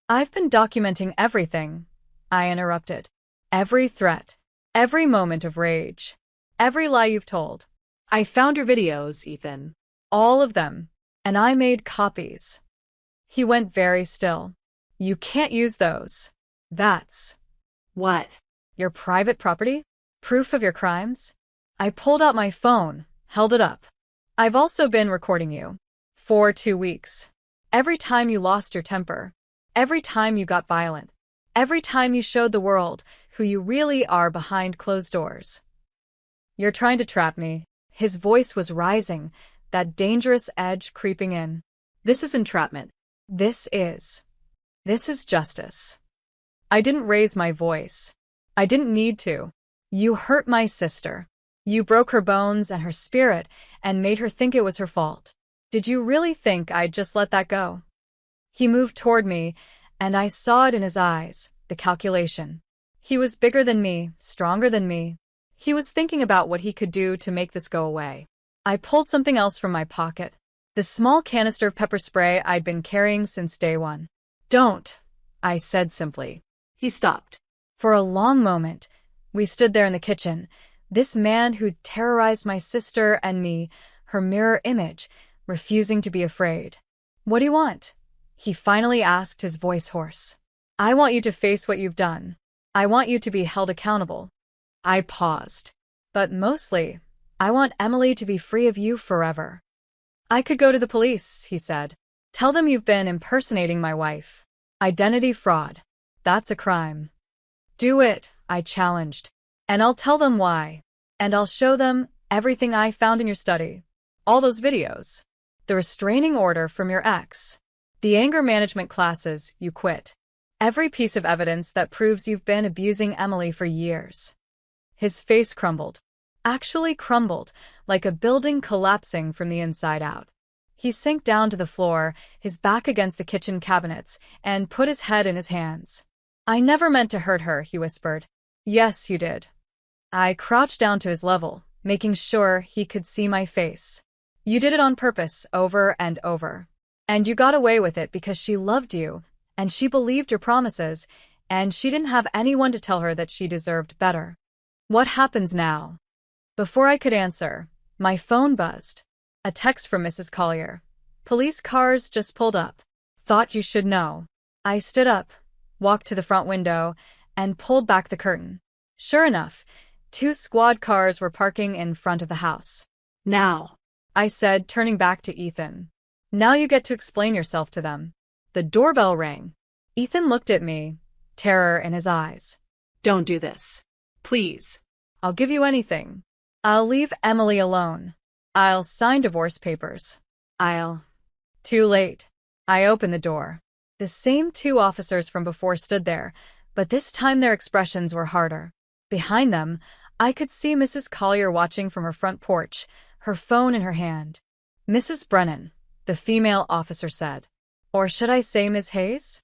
I've been documenting everything, I interrupted. Every threat, every moment of rage, every lie you've told. I found your videos, Ethan. All of them. And I made copies. He went very still. You can't use those. That's. What? Your private property? Proof of your crimes? I pulled out my phone, held it up. I've also been recording you. For 2 weeks. Every time you lost your temper. Every time you got violent. Every time you showed the world who you really are behind closed doors. You're trying to trap me. His voice was rising, that dangerous edge creeping in. This is entrapment. This is justice. I didn't raise my voice. I didn't need to. You hurt my sister. You broke her bones and her spirit and made her think it was her fault. Did you really think I'd just let that go? He moved toward me, and I saw it in his eyes, the calculation. He was bigger than me, stronger than me. He was thinking about what he could do to make this go away. I pulled something else from my pocket. The small canister of pepper spray I'd been carrying since day one. Don't, I said simply. He stopped. For a long moment, we stood there in the kitchen, this man who'd terrorized my sister and me, her mirror image, refusing to be afraid. What do you want? He finally asked, his voice hoarse. I want you to face what you've done. I want you to be held accountable. I paused. But mostly, I want Emily to be free of you forever. I could go to the police, he said. Tell them you've been impersonating my wife. Identity fraud. That's a crime. Do it, I challenged. And I'll tell them why. And I'll show them everything I found in your study. All those videos. The restraining order from your ex. The anger management classes you quit. Every piece of evidence that proves you've been abusing Emily for years. His face crumbled. Actually crumbled, like a building collapsing from the inside out. He sank down to the floor, his back against the kitchen cabinets, and put his head in his hands. I never meant to hurt her, he whispered. Yes, you did. I crouched down to his level, making sure he could see my face. You did it on purpose, over and over. And you got away with it because she loved you, and she believed your promises, and she didn't have anyone to tell her that she deserved better. What happens now? Before I could answer, my phone buzzed. A text from Mrs. Collier. Police cars just pulled up. Thought you should know. I stood up, walked to the front window, and pulled back the curtain. Sure enough, 2 squad cars were parking in front of the house. Now, I said, turning back to Ethan. Now you get to explain yourself to them. The doorbell rang. Ethan looked at me, terror in his eyes. don't do this. Please. I'll give you anything. I'll leave Emily alone. I'll sign divorce papers. I'll. Too late. I opened the door. The same two officers from before stood there, but this time their expressions were harder. Behind them, I could see Mrs. Collier watching from her front porch, her phone in her hand. Mrs. Brennan, the female officer said. Or should I say Ms. Hayes?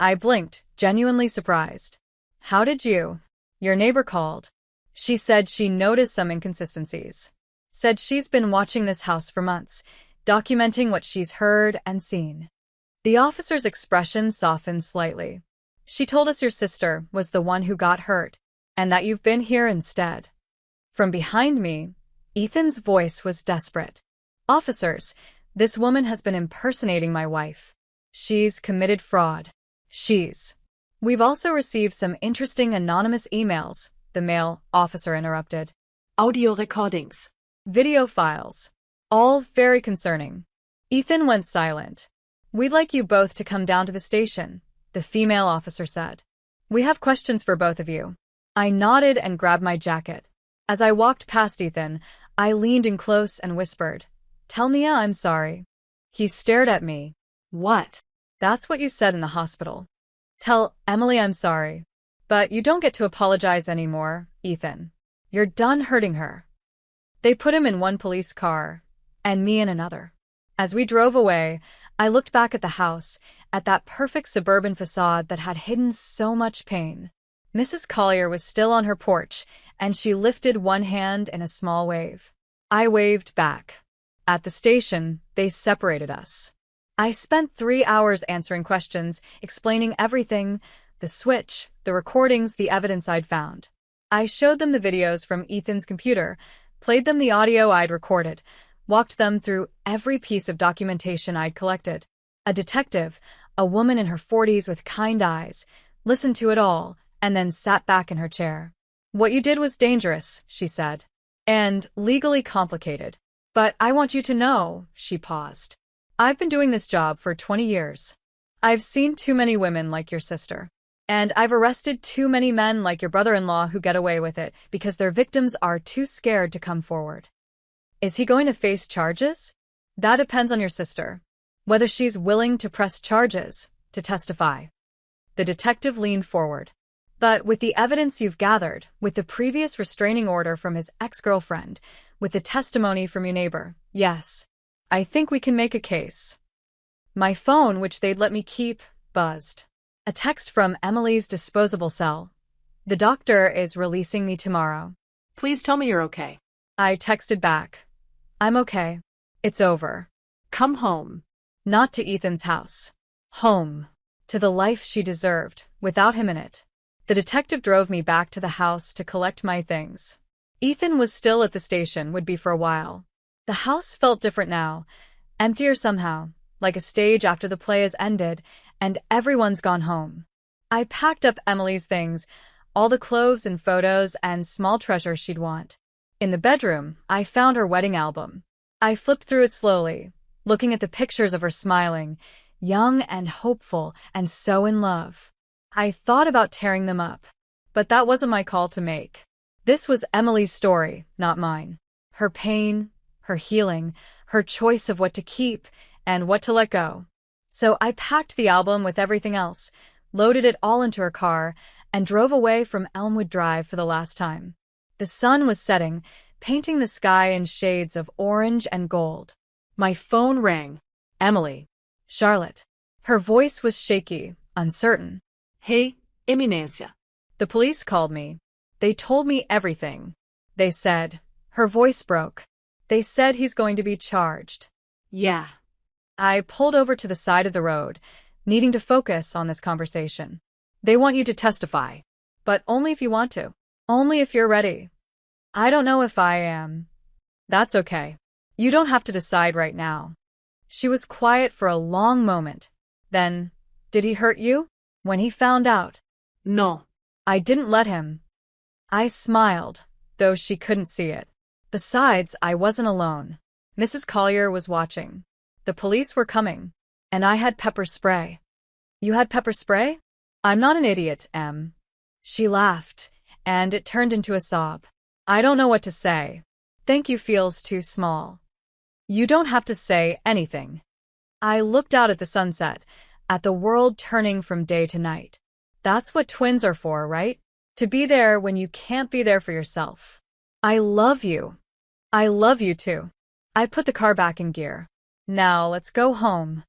I blinked, genuinely surprised. How did you? Your neighbor called. She said she noticed some inconsistencies. Said she's been watching this house for months, documenting what she's heard and seen. The officer's expression softened slightly. She told us your sister was the one who got hurt, and that you've been here instead. From behind me, Ethan's voice was desperate. Officers, this woman has been impersonating my wife. She's committed fraud. We've also received some interesting anonymous emails, the male officer interrupted. Audio recordings. Video files. All very concerning. Ethan went silent. We'd like you both to come down to the station, the female officer said. We have questions for both of you. I nodded and grabbed my jacket. As I walked past Ethan, I leaned in close and whispered, Tell Mia I'm sorry. He stared at me. What? That's what you said in the hospital. Tell Emily I'm sorry. But you don't get to apologize anymore, Ethan. You're done hurting her. They put him in one police car, and me in another. As we drove away, I looked back at the house, at that perfect suburban facade that had hidden so much pain. Mrs. Collier was still on her porch, and she lifted one hand in a small wave. I waved back. At the station, they separated us. I spent 3 hours answering questions, explaining everything, the switch, the recordings, the evidence I'd found. I showed them the videos from Ethan's computer, played them the audio I'd recorded, walked them through every piece of documentation I'd collected. A detective, a woman in her 40s with kind eyes, listened to it all, and then sat back in her chair. What you did was dangerous, she said, and legally complicated. But I want you to know, she paused. I've been doing this job for 20 years. I've seen too many women like your sister. And I've arrested too many men like your brother-in-law who get away with it because their victims are too scared to come forward. Is he going to face charges? That depends on your sister. Whether she's willing to press charges, to testify. The detective leaned forward. But with the evidence you've gathered, with the previous restraining order from his ex-girlfriend, with the testimony from your neighbor, yes, I think we can make a case. My phone, which they'd let me keep, buzzed. A text from Emily's disposable cell. The doctor is releasing me tomorrow. Please tell me you're okay. I texted back. I'm okay. It's over. Come home. Not to Ethan's house. Home. To the life she deserved, without him in it. The detective drove me back to the house to collect my things. Ethan was still at the station, would be for a while. The house felt different now, emptier somehow, like a stage after the play has ended, and everyone's gone home. I packed up Emily's things, all the clothes and photos and small treasures she'd want. In the bedroom, I found her wedding album. I flipped through it slowly, looking at the pictures of her smiling, young and hopeful and so in love. I thought about tearing them up, but that wasn't my call to make. This was Emily's story, not mine. Her pain, her healing, her choice of what to keep and what to let go. So I packed the album with everything else, loaded it all into her car, and drove away from Elmwood Drive for the last time. The sun was setting, painting the sky in shades of orange and gold. My phone rang. Emily. Charlotte. Her voice was shaky, uncertain. Hey, Eminencia. The police called me. They told me everything. They said, her voice broke. They said he's going to be charged. Yeah. I pulled over to the side of the road, needing to focus on this conversation. They want you to testify. But only if you want to. Only if you're ready. I don't know if I am. That's okay. You don't have to decide right now. She was quiet for a long moment. Then, did he hurt you? When he found out? No. I didn't let him. I smiled, though she couldn't see it. Besides, I wasn't alone. Mrs. Collier was watching. The police were coming. And I had pepper spray. You had pepper spray? I'm not an idiot, Em. She laughed, and it turned into a sob. I don't know what to say. Thank you feels too small. You don't have to say anything. I looked out at the sunset, at the world turning from day to night. That's what twins are for, right? To be there when you can't be there for yourself. I love you. I love you too. I put the car back in gear. Now let's go home.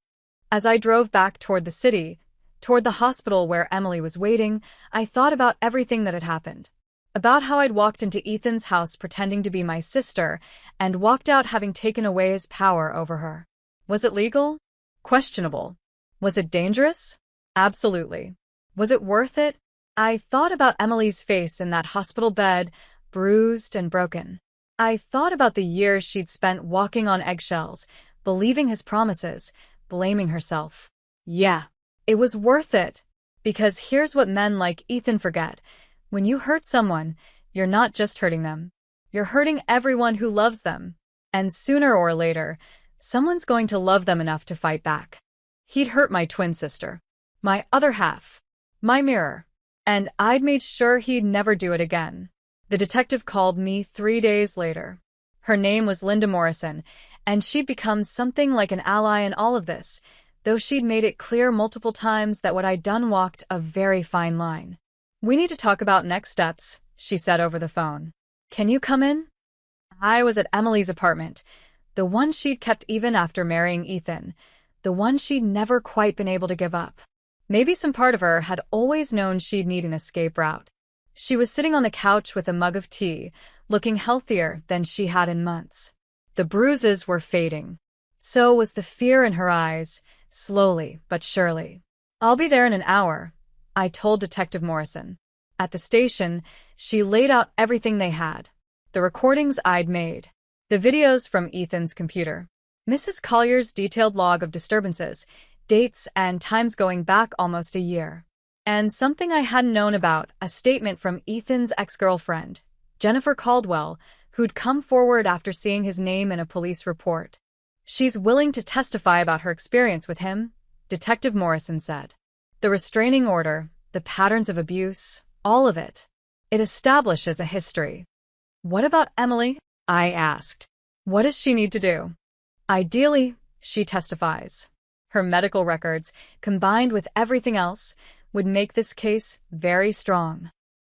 As I drove back toward the city, toward the hospital where Emily was waiting, I thought about everything that had happened. About how I'd walked into Ethan's house pretending to be my sister and walked out having taken away his power over her. Was it legal? Questionable. Was it dangerous? Absolutely. Was it worth it? I thought about Emily's face in that hospital bed, bruised and broken. I thought about the years she'd spent walking on eggshells, believing his promises, blaming herself. Yeah. It was worth it. Because here's what men like Ethan forget. When you hurt someone, you're not just hurting them. You're hurting everyone who loves them. And sooner or later, someone's going to love them enough to fight back. He'd hurt my twin sister. My other half. My mirror. And I'd made sure he'd never do it again. The detective called me 3 days later. Her name was Linda Morrison, and she'd become something like an ally in all of this, though she'd made it clear multiple times that what I'd done walked a very fine line. "We need to talk about next steps," she said over the phone. "Can you come in?" I was at Emily's apartment, the one she'd kept even after marrying Ethan, the one she'd never quite been able to give up. Maybe some part of her had always known she'd need an escape route. She was sitting on the couch with a mug of tea, looking healthier than she had in months. The bruises were fading. So was the fear in her eyes, slowly but surely. "I'll be there in an hour," I told Detective Morrison. At the station, she laid out everything they had. The recordings I'd made. The videos from Ethan's computer. Mrs. Collier's detailed log of disturbances, dates and times going back almost a year. And something I hadn't known about, a statement from Ethan's ex-girlfriend, Jennifer Caldwell, who'd come forward after seeing his name in a police report. "She's willing to testify about her experience with him," Detective Morrison said. "The restraining order, the patterns of abuse, all of it. It establishes a history." "What about Emily?" I asked. "What does she need to do?" "Ideally, she testifies. Her medical records, combined with everything else, would make this case very strong."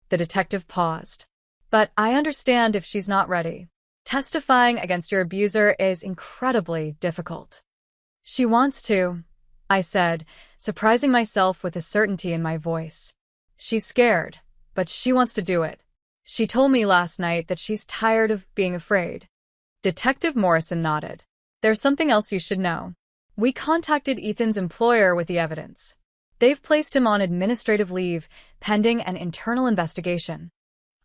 The detective paused. "But I understand if she's not ready. Testifying against your abuser is incredibly difficult." "She wants to," I said, surprising myself with a certainty in my voice. "She's scared, but she wants to do it. She told me last night that she's tired of being afraid." Detective Morrison nodded. "There's something else you should know. We contacted Ethan's employer with the evidence. They've placed him on administrative leave, pending an internal investigation."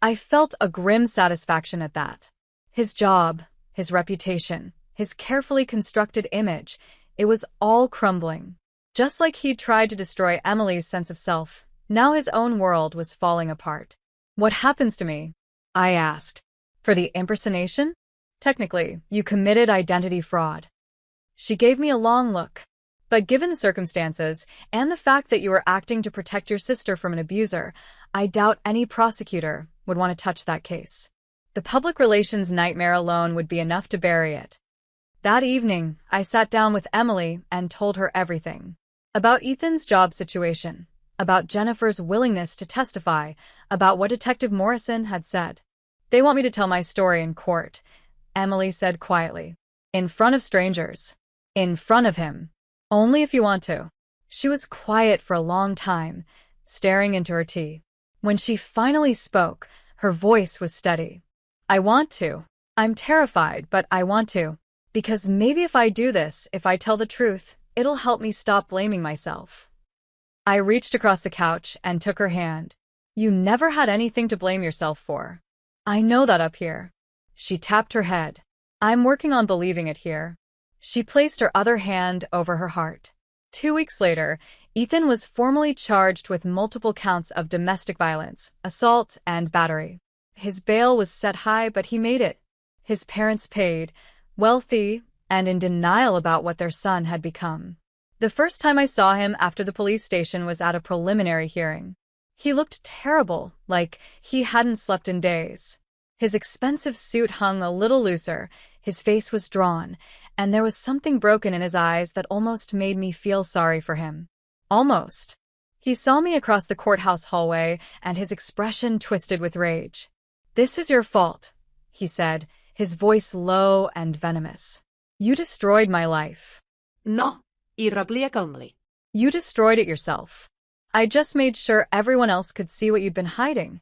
I felt a grim satisfaction at that. His job, his reputation, his carefully constructed image, it was all crumbling. Just like he'd tried to destroy Emily's sense of self, now his own world was falling apart. "What happens to me?" I asked. "For the impersonation? Technically, you committed identity fraud." She gave me a long look. "But given the circumstances, and the fact that you were acting to protect your sister from an abuser, I doubt any prosecutor would want to touch that case. The public relations nightmare alone would be enough to bury it." That evening, I sat down with Emily and told her everything. About Ethan's job situation, about Jennifer's willingness to testify, about what Detective Morrison had said. "They want me to tell my story in court," Emily said quietly. "In front of strangers. In front of him. Only if you want to." She was quiet for a long time, staring into her tea. When she finally spoke, her voice was steady. "I want to. I'm terrified, but I want to. Because maybe if I do this, if I tell the truth, it'll help me stop blaming myself." I reached across the couch and took her hand. "You never had anything to blame yourself for. I know that up here." She tapped her head. "I'm working on believing it here." She placed her other hand over her heart. 2 weeks later, Ethan was formally charged with multiple counts of domestic violence, assault, and battery. His bail was set high, but he made it. His parents paid, wealthy, and in denial about what their son had become. The first time I saw him after the police station was at a preliminary hearing. He looked terrible, like he hadn't slept in days. His expensive suit hung a little looser, his face was drawn, and there was something broken in his eyes that almost made me feel sorry for him. Almost. He saw me across the courthouse hallway, and his expression twisted with rage. "This is your fault," he said, his voice low and venomous. "You destroyed my life." No. Y replica calmly. "You destroyed it yourself. I just made sure everyone else could see what you'd been hiding."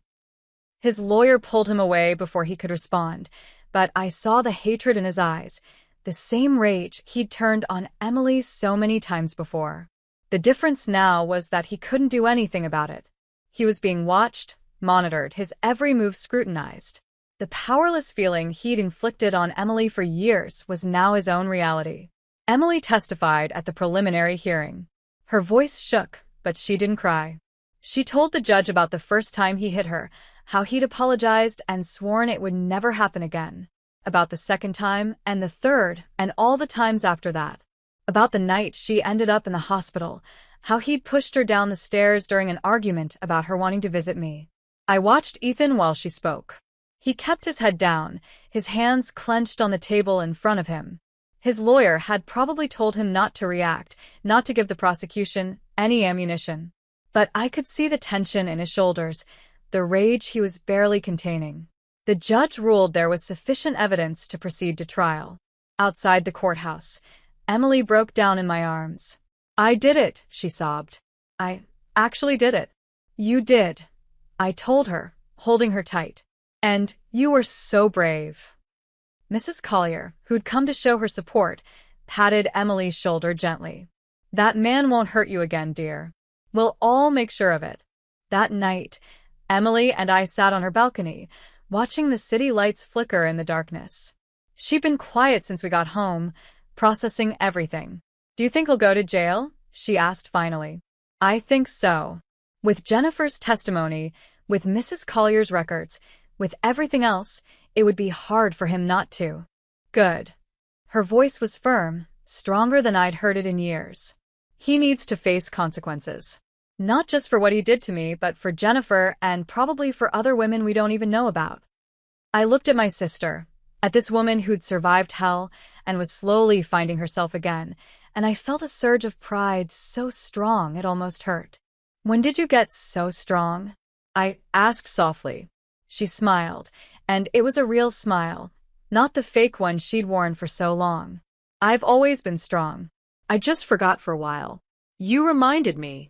His lawyer pulled him away before he could respond, but I saw the hatred in his eyes, the same rage he'd turned on Emily so many times before. The difference now was that he couldn't do anything about it. He was being watched, monitored, his every move scrutinized. The powerless feeling he'd inflicted on Emily for years was now his own reality. Emily testified at the preliminary hearing. Her voice shook, but she didn't cry. She told the judge about the first time he hit her, how he'd apologized and sworn it would never happen again. About the second time, and the third, and all the times after that. About the night she ended up in the hospital, how he'd pushed her down the stairs during an argument about her wanting to visit me. I watched Ethan while she spoke. He kept his head down, his hands clenched on the table in front of him. His lawyer had probably told him not to react, not to give the prosecution any ammunition. But I could see the tension in his shoulders, the rage he was barely containing. The judge ruled there was sufficient evidence to proceed to trial. Outside the courthouse, Emily broke down in my arms. "I did it," she sobbed. "I actually did it." "You did," I told her, holding her tight. "And you were so brave." Mrs. Collier, who'd come to show her support, patted Emily's shoulder gently. "That man won't hurt you again, dear. We'll all make sure of it." That night, Emily and I sat on her balcony, watching the city lights flicker in the darkness. She'd been quiet since we got home, processing everything. "Do you think he'll go to jail?" she asked finally. "I think so. With Jennifer's testimony, with Mrs. Collier's records, with everything else, it would be hard for him not to." "Good." Her voice was firm, stronger than I'd heard it in years. "He needs to face consequences. Not just for what he did to me, but for Jennifer and probably for other women we don't even know about." I looked at my sister, at this woman who'd survived hell and was slowly finding herself again, and I felt a surge of pride so strong it almost hurt. "When did you get so strong?" I asked softly. She smiled, and it was a real smile, not the fake one she'd worn for so long. "I've always been strong. I just forgot for a while. You reminded me."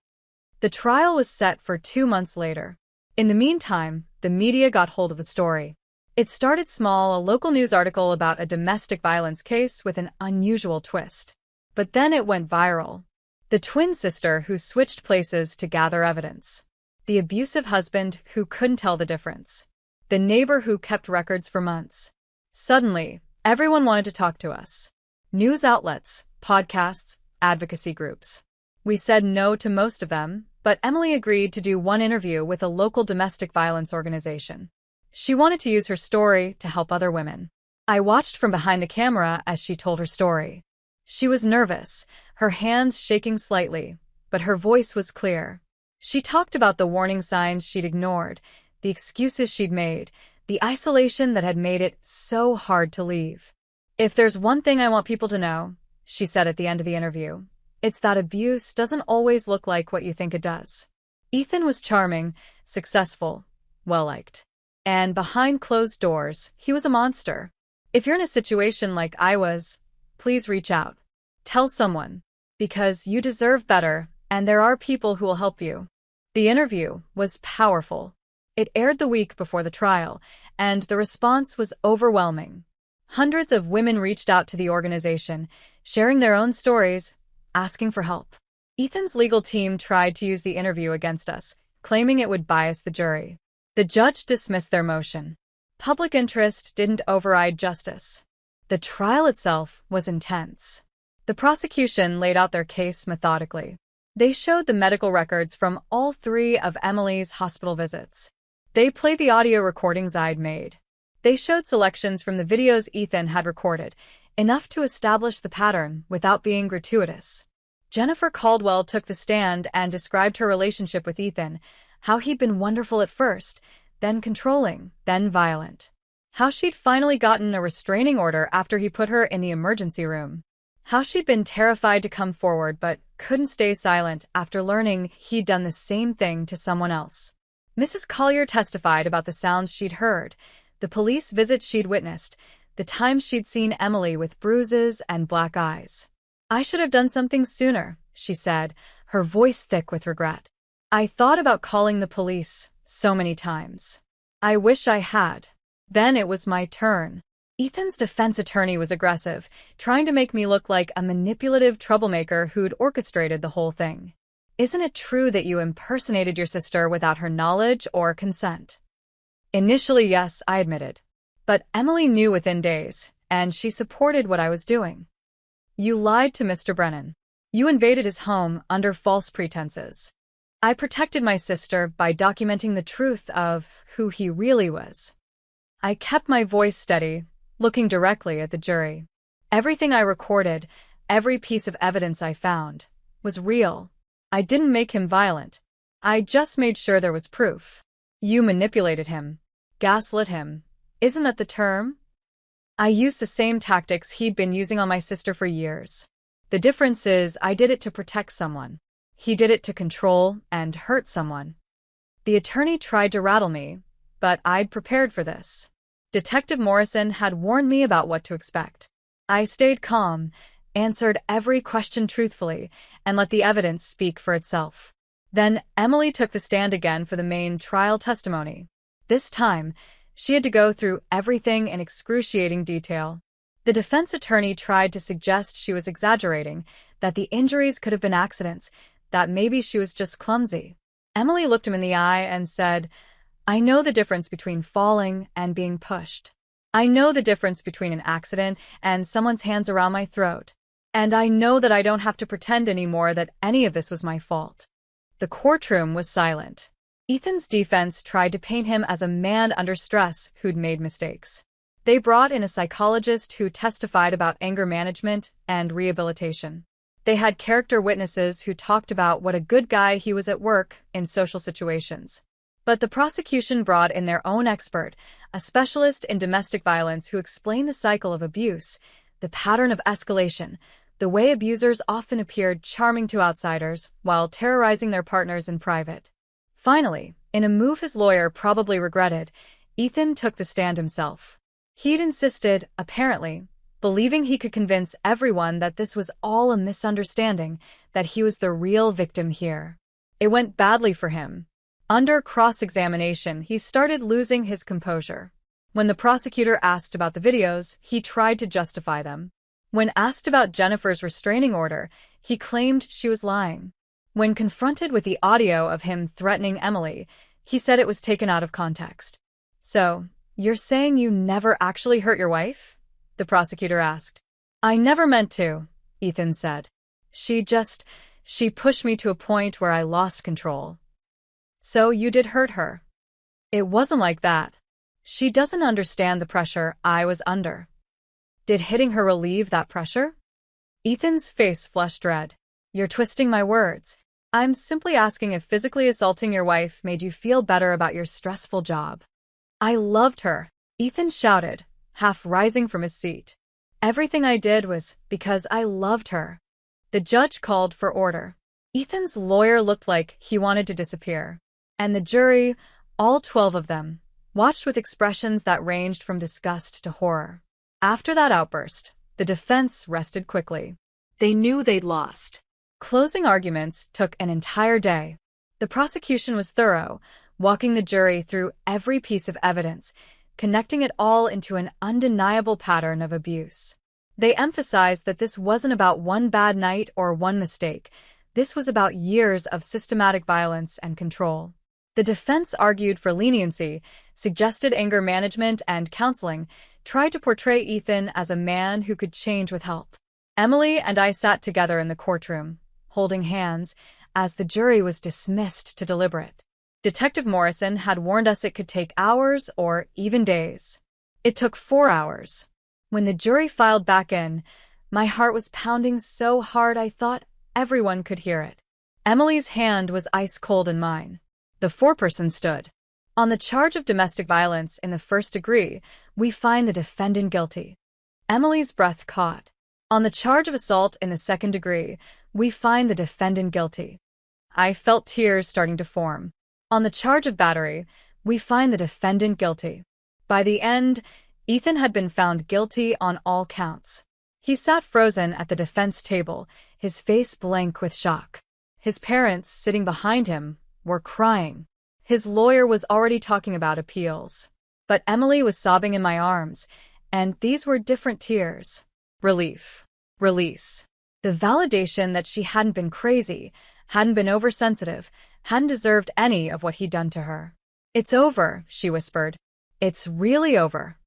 The trial was set for 2 months later. In the meantime, the media got hold of the story. It started small, a local news article about a domestic violence case with an unusual twist. But then it went viral. The twin sister who switched places to gather evidence. The abusive husband who couldn't tell the difference. The neighbor who kept records for months. Suddenly, everyone wanted to talk to us. News outlets, podcasts, advocacy groups. We said no to most of them, but Emily agreed to do one interview with a local domestic violence organization. She wanted to use her story to help other women. I watched from behind the camera as she told her story. She was nervous, her hands shaking slightly, but her voice was clear. She talked about the warning signs she'd ignored, the excuses she'd made, the isolation that had made it so hard to leave. "If there's one thing I want people to know," she said at the end of the interview, "it's that abuse doesn't always look like what you think it does." Ethan was charming, successful, well-liked. And behind closed doors, he was a monster. If you're in a situation like I was, please reach out. Tell someone. Because you deserve better, and there are people who will help you. The interview was powerful. It aired the week before the trial, and the response was overwhelming. Hundreds of women reached out to the organization, sharing their own stories, asking for help. Ethan's legal team tried to use the interview against us, claiming it would bias the jury. The judge dismissed their motion. Public interest didn't override justice. The trial itself was intense. The prosecution laid out their case methodically. They showed the medical records from all 3 of Emily's hospital visits. They played the audio recordings I'd made. They showed selections from the videos Ethan had recorded, enough to establish the pattern without being gratuitous. Jennifer Caldwell took the stand and described her relationship with Ethan, how he'd been wonderful at first, then controlling, then violent. How she'd finally gotten a restraining order after he put her in the emergency room. How she'd been terrified to come forward but couldn't stay silent after learning he'd done the same thing to someone else. Mrs. Collier testified about the sounds she'd heard, the police visits she'd witnessed, the times she'd seen Emily with bruises and black eyes. "I should have done something sooner," she said, her voice thick with regret. "I thought about calling the police so many times. I wish I had. Then it was my turn." Ethan's defense attorney was aggressive, trying to make me look like a manipulative troublemaker who'd orchestrated the whole thing. "Isn't it true that you impersonated your sister without her knowledge or consent?" "Initially, yes," I admitted. "But Emily knew within days, and she supported what I was doing." "You lied to Mr. Brennan. You invaded his home under false pretenses." "I protected my sister by documenting the truth of who he really was." I kept my voice steady, looking directly at the jury. "Everything I recorded, every piece of evidence I found, was real. I didn't make him violent. I just made sure there was proof." "You manipulated him. Gaslit him. Isn't that the term?" "I used the same tactics he'd been using on my sister for years. The difference is I did it to protect someone. He did it to control and hurt someone." The attorney tried to rattle me, but I'd prepared for this. Detective Morrison had warned me about what to expect. I stayed calm, answered every question truthfully, and let the evidence speak for itself. Then Emily took the stand again for the main trial testimony. This time, she had to go through everything in excruciating detail. The defense attorney tried to suggest she was exaggerating, that the injuries could have been accidents, that maybe she was just clumsy. Emily looked him in the eye and said, "I know the difference between falling and being pushed. I know the difference between an accident and someone's hands around my throat. And I know that I don't have to pretend anymore that any of this was my fault." The courtroom was silent. Ethan's defense tried to paint him as a man under stress who'd made mistakes. They brought in a psychologist who testified about anger management and rehabilitation. They had character witnesses who talked about what a good guy he was at work in social situations. But the prosecution brought in their own expert, a specialist in domestic violence who explained the cycle of abuse, the pattern of escalation, the way abusers often appeared charming to outsiders while terrorizing their partners in private. Finally, in a move his lawyer probably regretted, Ethan took the stand himself. He'd insisted, apparently, believing he could convince everyone that this was all a misunderstanding, that he was the real victim here. It went badly for him. Under cross-examination, he started losing his composure. When the prosecutor asked about the videos, he tried to justify them. When asked about Jennifer's restraining order, he claimed she was lying. When confronted with the audio of him threatening Emily, he said it was taken out of context. "So, you're saying you never actually hurt your wife?" the prosecutor asked. "I never meant to," Ethan said. She pushed me to a point where I lost control." "So you did hurt her?" "It wasn't like that. She doesn't understand the pressure I was under." "Did hitting her relieve that pressure?" Ethan's face flushed red. "You're twisting my words. I'm simply asking if physically assaulting your wife made you feel better about your stressful job." "I loved her," Ethan shouted, half rising from his seat. "Everything I did was because I loved her." The judge called for order. Ethan's lawyer looked like he wanted to disappear. And the jury, all 12 of them, watched with expressions that ranged from disgust to horror. After that outburst, the defense rested quickly. They knew they'd lost. Closing arguments took an entire day. The prosecution was thorough, walking the jury through every piece of evidence, connecting it all into an undeniable pattern of abuse. They emphasized that this wasn't about one bad night or one mistake. This was about years of systematic violence and control. The defense argued for leniency, suggested anger management and counseling, tried to portray Ethan as a man who could change with help. Emily and I sat together in the courtroom, holding hands, as the jury was dismissed to deliberate. Detective Morrison had warned us it could take hours or even days. It took 4 hours. When the jury filed back in, my heart was pounding so hard I thought everyone could hear it. Emily's hand was ice cold in mine. The foreperson stood. On the charge of domestic violence in the first degree, we find the defendant guilty. Emily's breath caught. On the charge of assault in the second degree, we find the defendant guilty. I felt tears starting to form. On the charge of battery, we find the defendant guilty. By the end, Ethan had been found guilty on all counts. He sat frozen at the defense table, his face blank with shock. His parents, sitting behind him, were crying. His lawyer was already talking about appeals. But Emily was sobbing in my arms, and these were different tears. Relief. Release. The validation that she hadn't been crazy, hadn't been oversensitive, hadn't deserved any of what he'd done to her. "It's over," she whispered. "It's really over."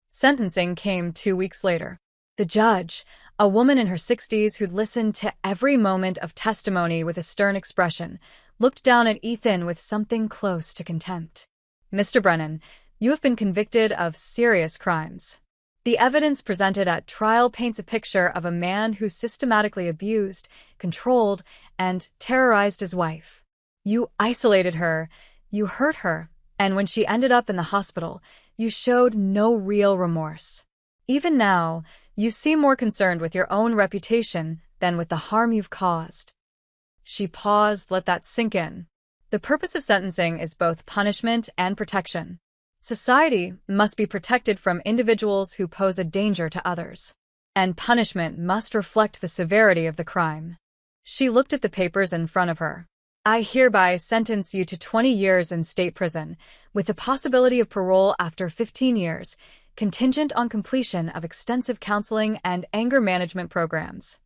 Sentencing came 2 weeks later. The judge, a woman in her 60s who'd listened to every moment of testimony with a stern expression, looked down at Ethan with something close to contempt. "Mr. Brennan, you have been convicted of serious crimes. The evidence presented at trial paints a picture of a man who systematically abused, controlled, and terrorized his wife. You isolated her, you hurt her, and when she ended up in the hospital, you showed no real remorse. Even now, you seem more concerned with your own reputation than with the harm you've caused." She paused, let that sink in. The purpose of sentencing is both punishment and protection. Society must be protected from individuals who pose a danger to others. And punishment must reflect the severity of the crime. She looked at the papers in front of her. "I hereby sentence you to 20 years in state prison, with the possibility of parole after 15 years, contingent on completion of extensive counseling and anger management programs."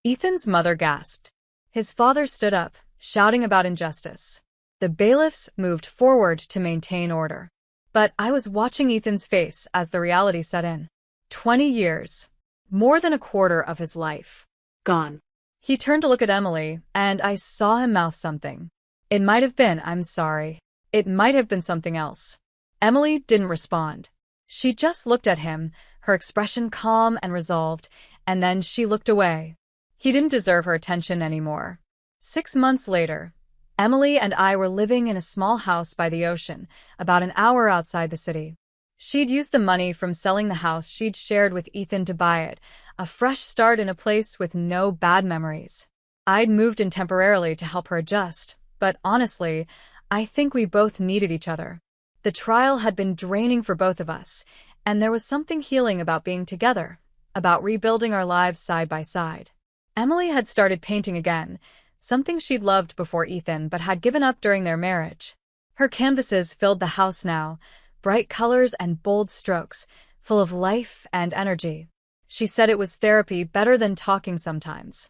Ethan's mother gasped. His father stood up, shouting about injustice. The bailiffs moved forward to maintain order. But I was watching Ethan's face as the reality set in. 20 years. More than a quarter of his life. Gone. He turned to look at Emily, and I saw him mouth something. It might have been, "I'm sorry." It might have been something else. Emily didn't respond. She just looked at him, her expression calm and resolved, and then she looked away. He didn't deserve her attention anymore. 6 months later, Emily and I were living in a small house by the ocean, about an hour outside the city. She'd used the money from selling the house she'd shared with Ethan to buy it, a fresh start in a place with no bad memories. I'd moved in temporarily to help her adjust, but honestly, I think we both needed each other. The trial had been draining for both of us, and there was something healing about being together, about rebuilding our lives side by side. Emily had started painting again, something she'd loved before Ethan but had given up during their marriage. Her canvases filled the house now, bright colors and bold strokes, full of life and energy. She said it was therapy better than talking sometimes.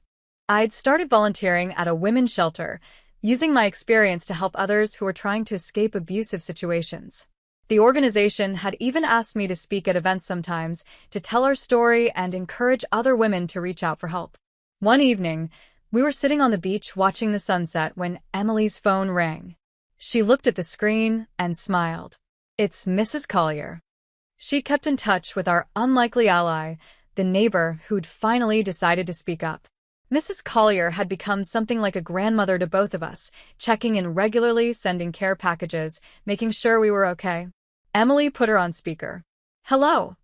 I'd started volunteering at a women's shelter, using my experience to help others who were trying to escape abusive situations. The organization had even asked me to speak at events sometimes, to tell our story and encourage other women to reach out for help. One evening, we were sitting on the beach watching the sunset when Emily's phone rang. She looked at the screen and smiled. "It's Mrs. Collier." She kept in touch with our unlikely ally, the neighbor who'd finally decided to speak up. Mrs. Collier had become something like a grandmother to both of us, checking in regularly, sending care packages, making sure we were okay. Emily put her on speaker. "Hello.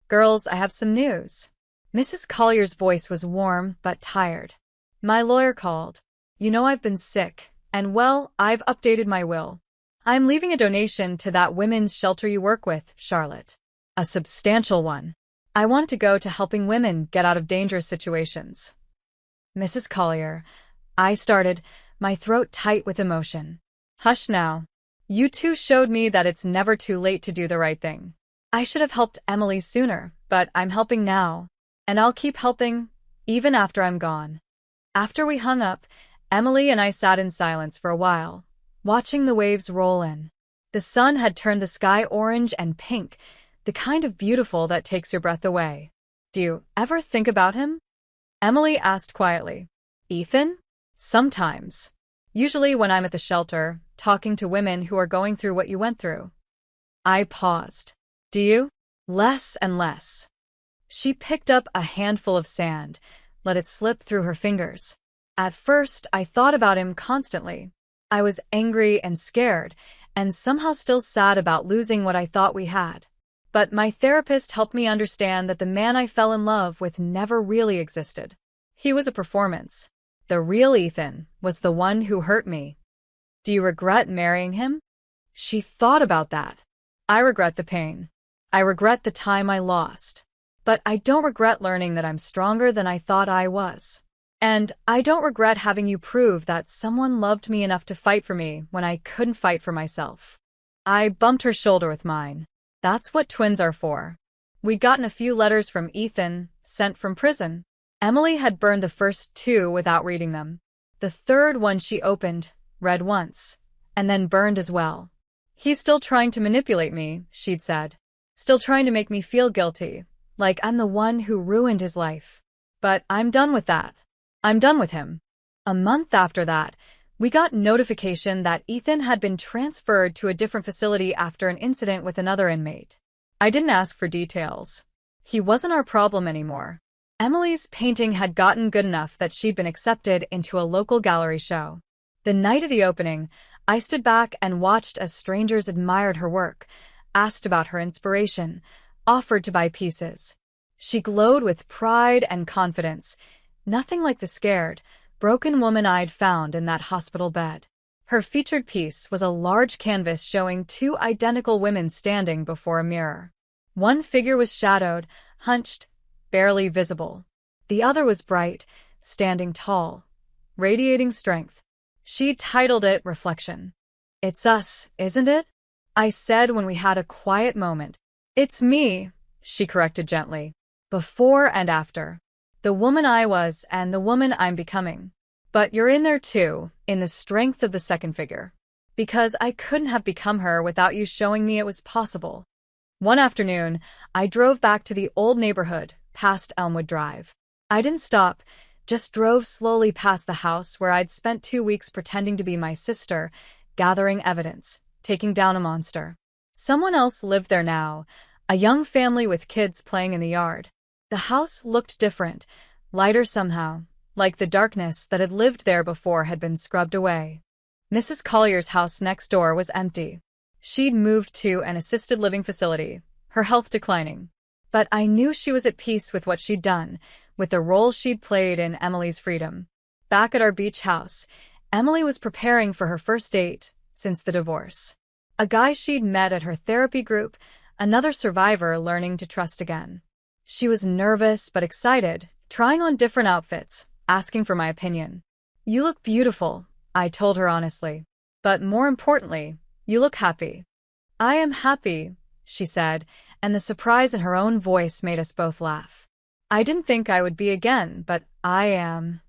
Girls, I have some news." Mrs. Collier's voice was warm but tired. "My lawyer called. You know I've been sick, and well, I've updated my will. I'm leaving a donation to that women's shelter you work with, Charlotte. A substantial one. I want to go to helping women get out of dangerous situations." "Mrs. Collier," I started, my throat tight with emotion. "Hush now. You two showed me that it's never too late to do the right thing. I should have helped Emily sooner, but I'm helping now, and I'll keep helping, even after I'm gone." After we hung up, Emily and I sat in silence for a while, watching the waves roll in. The sun had turned the sky orange and pink, the kind of beautiful that takes your breath away. "Do you ever think about him?" Emily asked quietly. "Ethan? Sometimes. Usually when I'm at the shelter, talking to women who are going through what you went through." I paused. "Do you?" "Less and less." She picked up a handful of sand, let it slip through her fingers. "At first, I thought about him constantly. I was angry and scared, and somehow still sad about losing what I thought we had. But my therapist helped me understand that the man I fell in love with never really existed. He was a performance. The real Ethan was the one who hurt me. Do you regret marrying him? She thought about that. I regret the pain. I regret the time I lost. But I don't regret learning that I'm stronger than I thought I was. And I don't regret having you prove that someone loved me enough to fight for me when I couldn't fight for myself. I bumped her shoulder with mine. That's what twins are for. We'd gotten a few letters from Ethan, sent from prison. Emily had burned the first two without reading them. The third one she opened, read once, and then burned as well. He's still trying to manipulate me, she'd said. Still trying to make me feel guilty, like I'm the one who ruined his life. But I'm done with that. I'm done with him. A month after that, we got notification that Ethan had been transferred to a different facility after an incident with another inmate. I didn't ask for details. He wasn't our problem anymore. Emily's painting had gotten good enough that she'd been accepted into a local gallery show. The night of the opening, I stood back and watched as strangers admired her work, asked about her inspiration, offered to buy pieces. She glowed with pride and confidence, nothing like the scared, broken woman I'd found in that hospital bed. Her featured piece was a large canvas showing two identical women standing before a mirror. One figure was shadowed, hunched, barely visible. The other was bright, standing tall, radiating strength. She titled it Reflection. "It's us, isn't it?" I said when we had a quiet moment. "It's me," she corrected gently. "Before and after. The woman I was and the woman I'm becoming. But you're in there too, in the strength of the second figure. Because I couldn't have become her without you showing me it was possible." One afternoon, I drove back to the old neighborhood, past Elmwood Drive. I didn't stop, just drove slowly past the house where I'd spent 2 weeks pretending to be my sister, gathering evidence, taking down a monster. Someone else lived there now, a young family with kids playing in the yard. The house looked different, lighter somehow, like the darkness that had lived there before had been scrubbed away. Mrs. Collier's house next door was empty. She'd moved to an assisted living facility, her health declining. But I knew she was at peace with what she'd done, with the role she'd played in Emily's freedom. Back at our beach house, Emily was preparing for her first date since the divorce. A guy she'd met at her therapy group, another survivor learning to trust again. She was nervous but excited, trying on different outfits, asking for my opinion. "You look beautiful," I told her honestly. "But more importantly, you look happy." "I am happy," she said, and the surprise in her own voice made us both laugh. "I didn't think I would be again, but I am."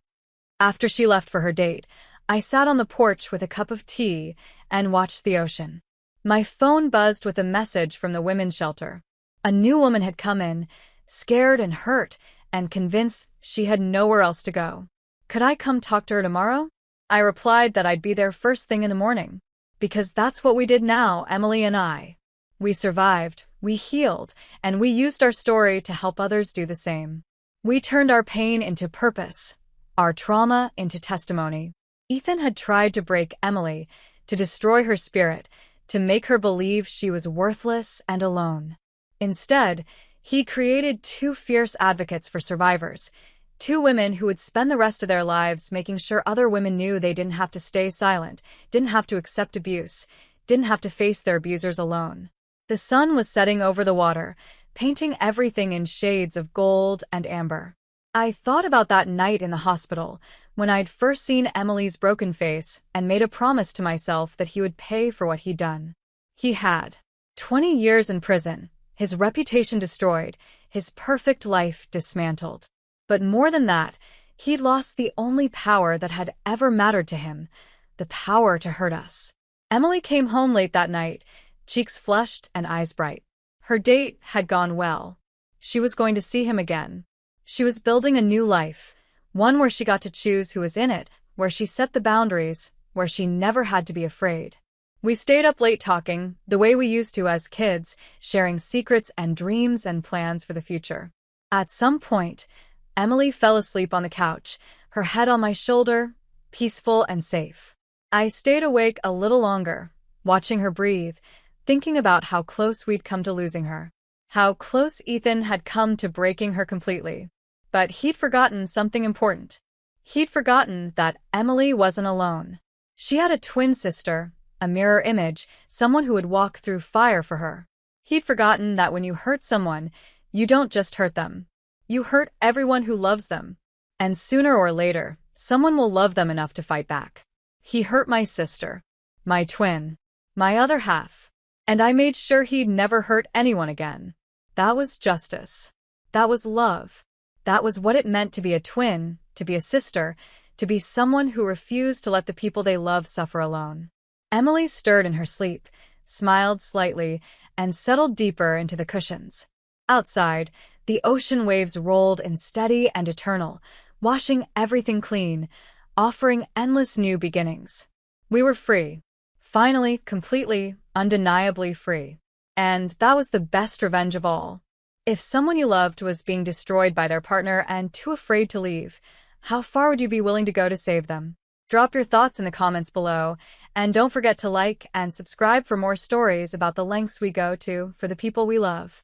After she left for her date, I sat on the porch with a cup of tea and watched the ocean. My phone buzzed with a message from the women's shelter. A new woman had come in, scared and hurt, and convinced she had nowhere else to go. Could I come talk to her tomorrow? I replied that I'd be there first thing in the morning. Because that's what we did now, Emily and I. We survived, we healed, and we used our story to help others do the same. We turned our pain into purpose, our trauma into testimony. Ethan had tried to break Emily, to destroy her spirit, to make her believe she was worthless and alone. Instead, he created two fierce advocates for survivors, two women who would spend the rest of their lives making sure other women knew they didn't have to stay silent, didn't have to accept abuse, didn't have to face their abusers alone. The sun was setting over the water, painting everything in shades of gold and amber. I thought about that night in the hospital, when I'd first seen Emily's broken face and made a promise to myself that he would pay for what he'd done. He had. 20 years in prison, his reputation destroyed, his perfect life dismantled. But more than that, he'd lost the only power that had ever mattered to him, the power to hurt us. Emily came home late that night, cheeks flushed and eyes bright. Her date had gone well. She was going to see him again. She was building a new life, one where she got to choose who was in it, where she set the boundaries, where she never had to be afraid. We stayed up late talking, the way we used to as kids, sharing secrets and dreams and plans for the future. At some point, Emily fell asleep on the couch, her head on my shoulder, peaceful and safe. I stayed awake a little longer, watching her breathe, thinking about how close we'd come to losing her. How close Ethan had come to breaking her completely. But he'd forgotten something important. He'd forgotten that Emily wasn't alone. She had a twin sister, a mirror image, someone who would walk through fire for her. He'd forgotten that when you hurt someone, you don't just hurt them. You hurt everyone who loves them. And sooner or later, someone will love them enough to fight back. He hurt my sister, my twin, my other half, and I made sure he'd never hurt anyone again. That was justice. That was love. That was what it meant to be a twin, to be a sister, to be someone who refused to let the people they love suffer alone. Emily stirred in her sleep, smiled slightly, and settled deeper into the cushions. Outside, the ocean waves rolled in steady and eternal, washing everything clean, offering endless new beginnings. We were free. Finally, completely, undeniably free. And that was the best revenge of all. If someone you loved was being destroyed by their partner and too afraid to leave, how far would you be willing to go to save them? Drop your thoughts in the comments below, and don't forget to like and subscribe for more stories about the lengths we go to for the people we love.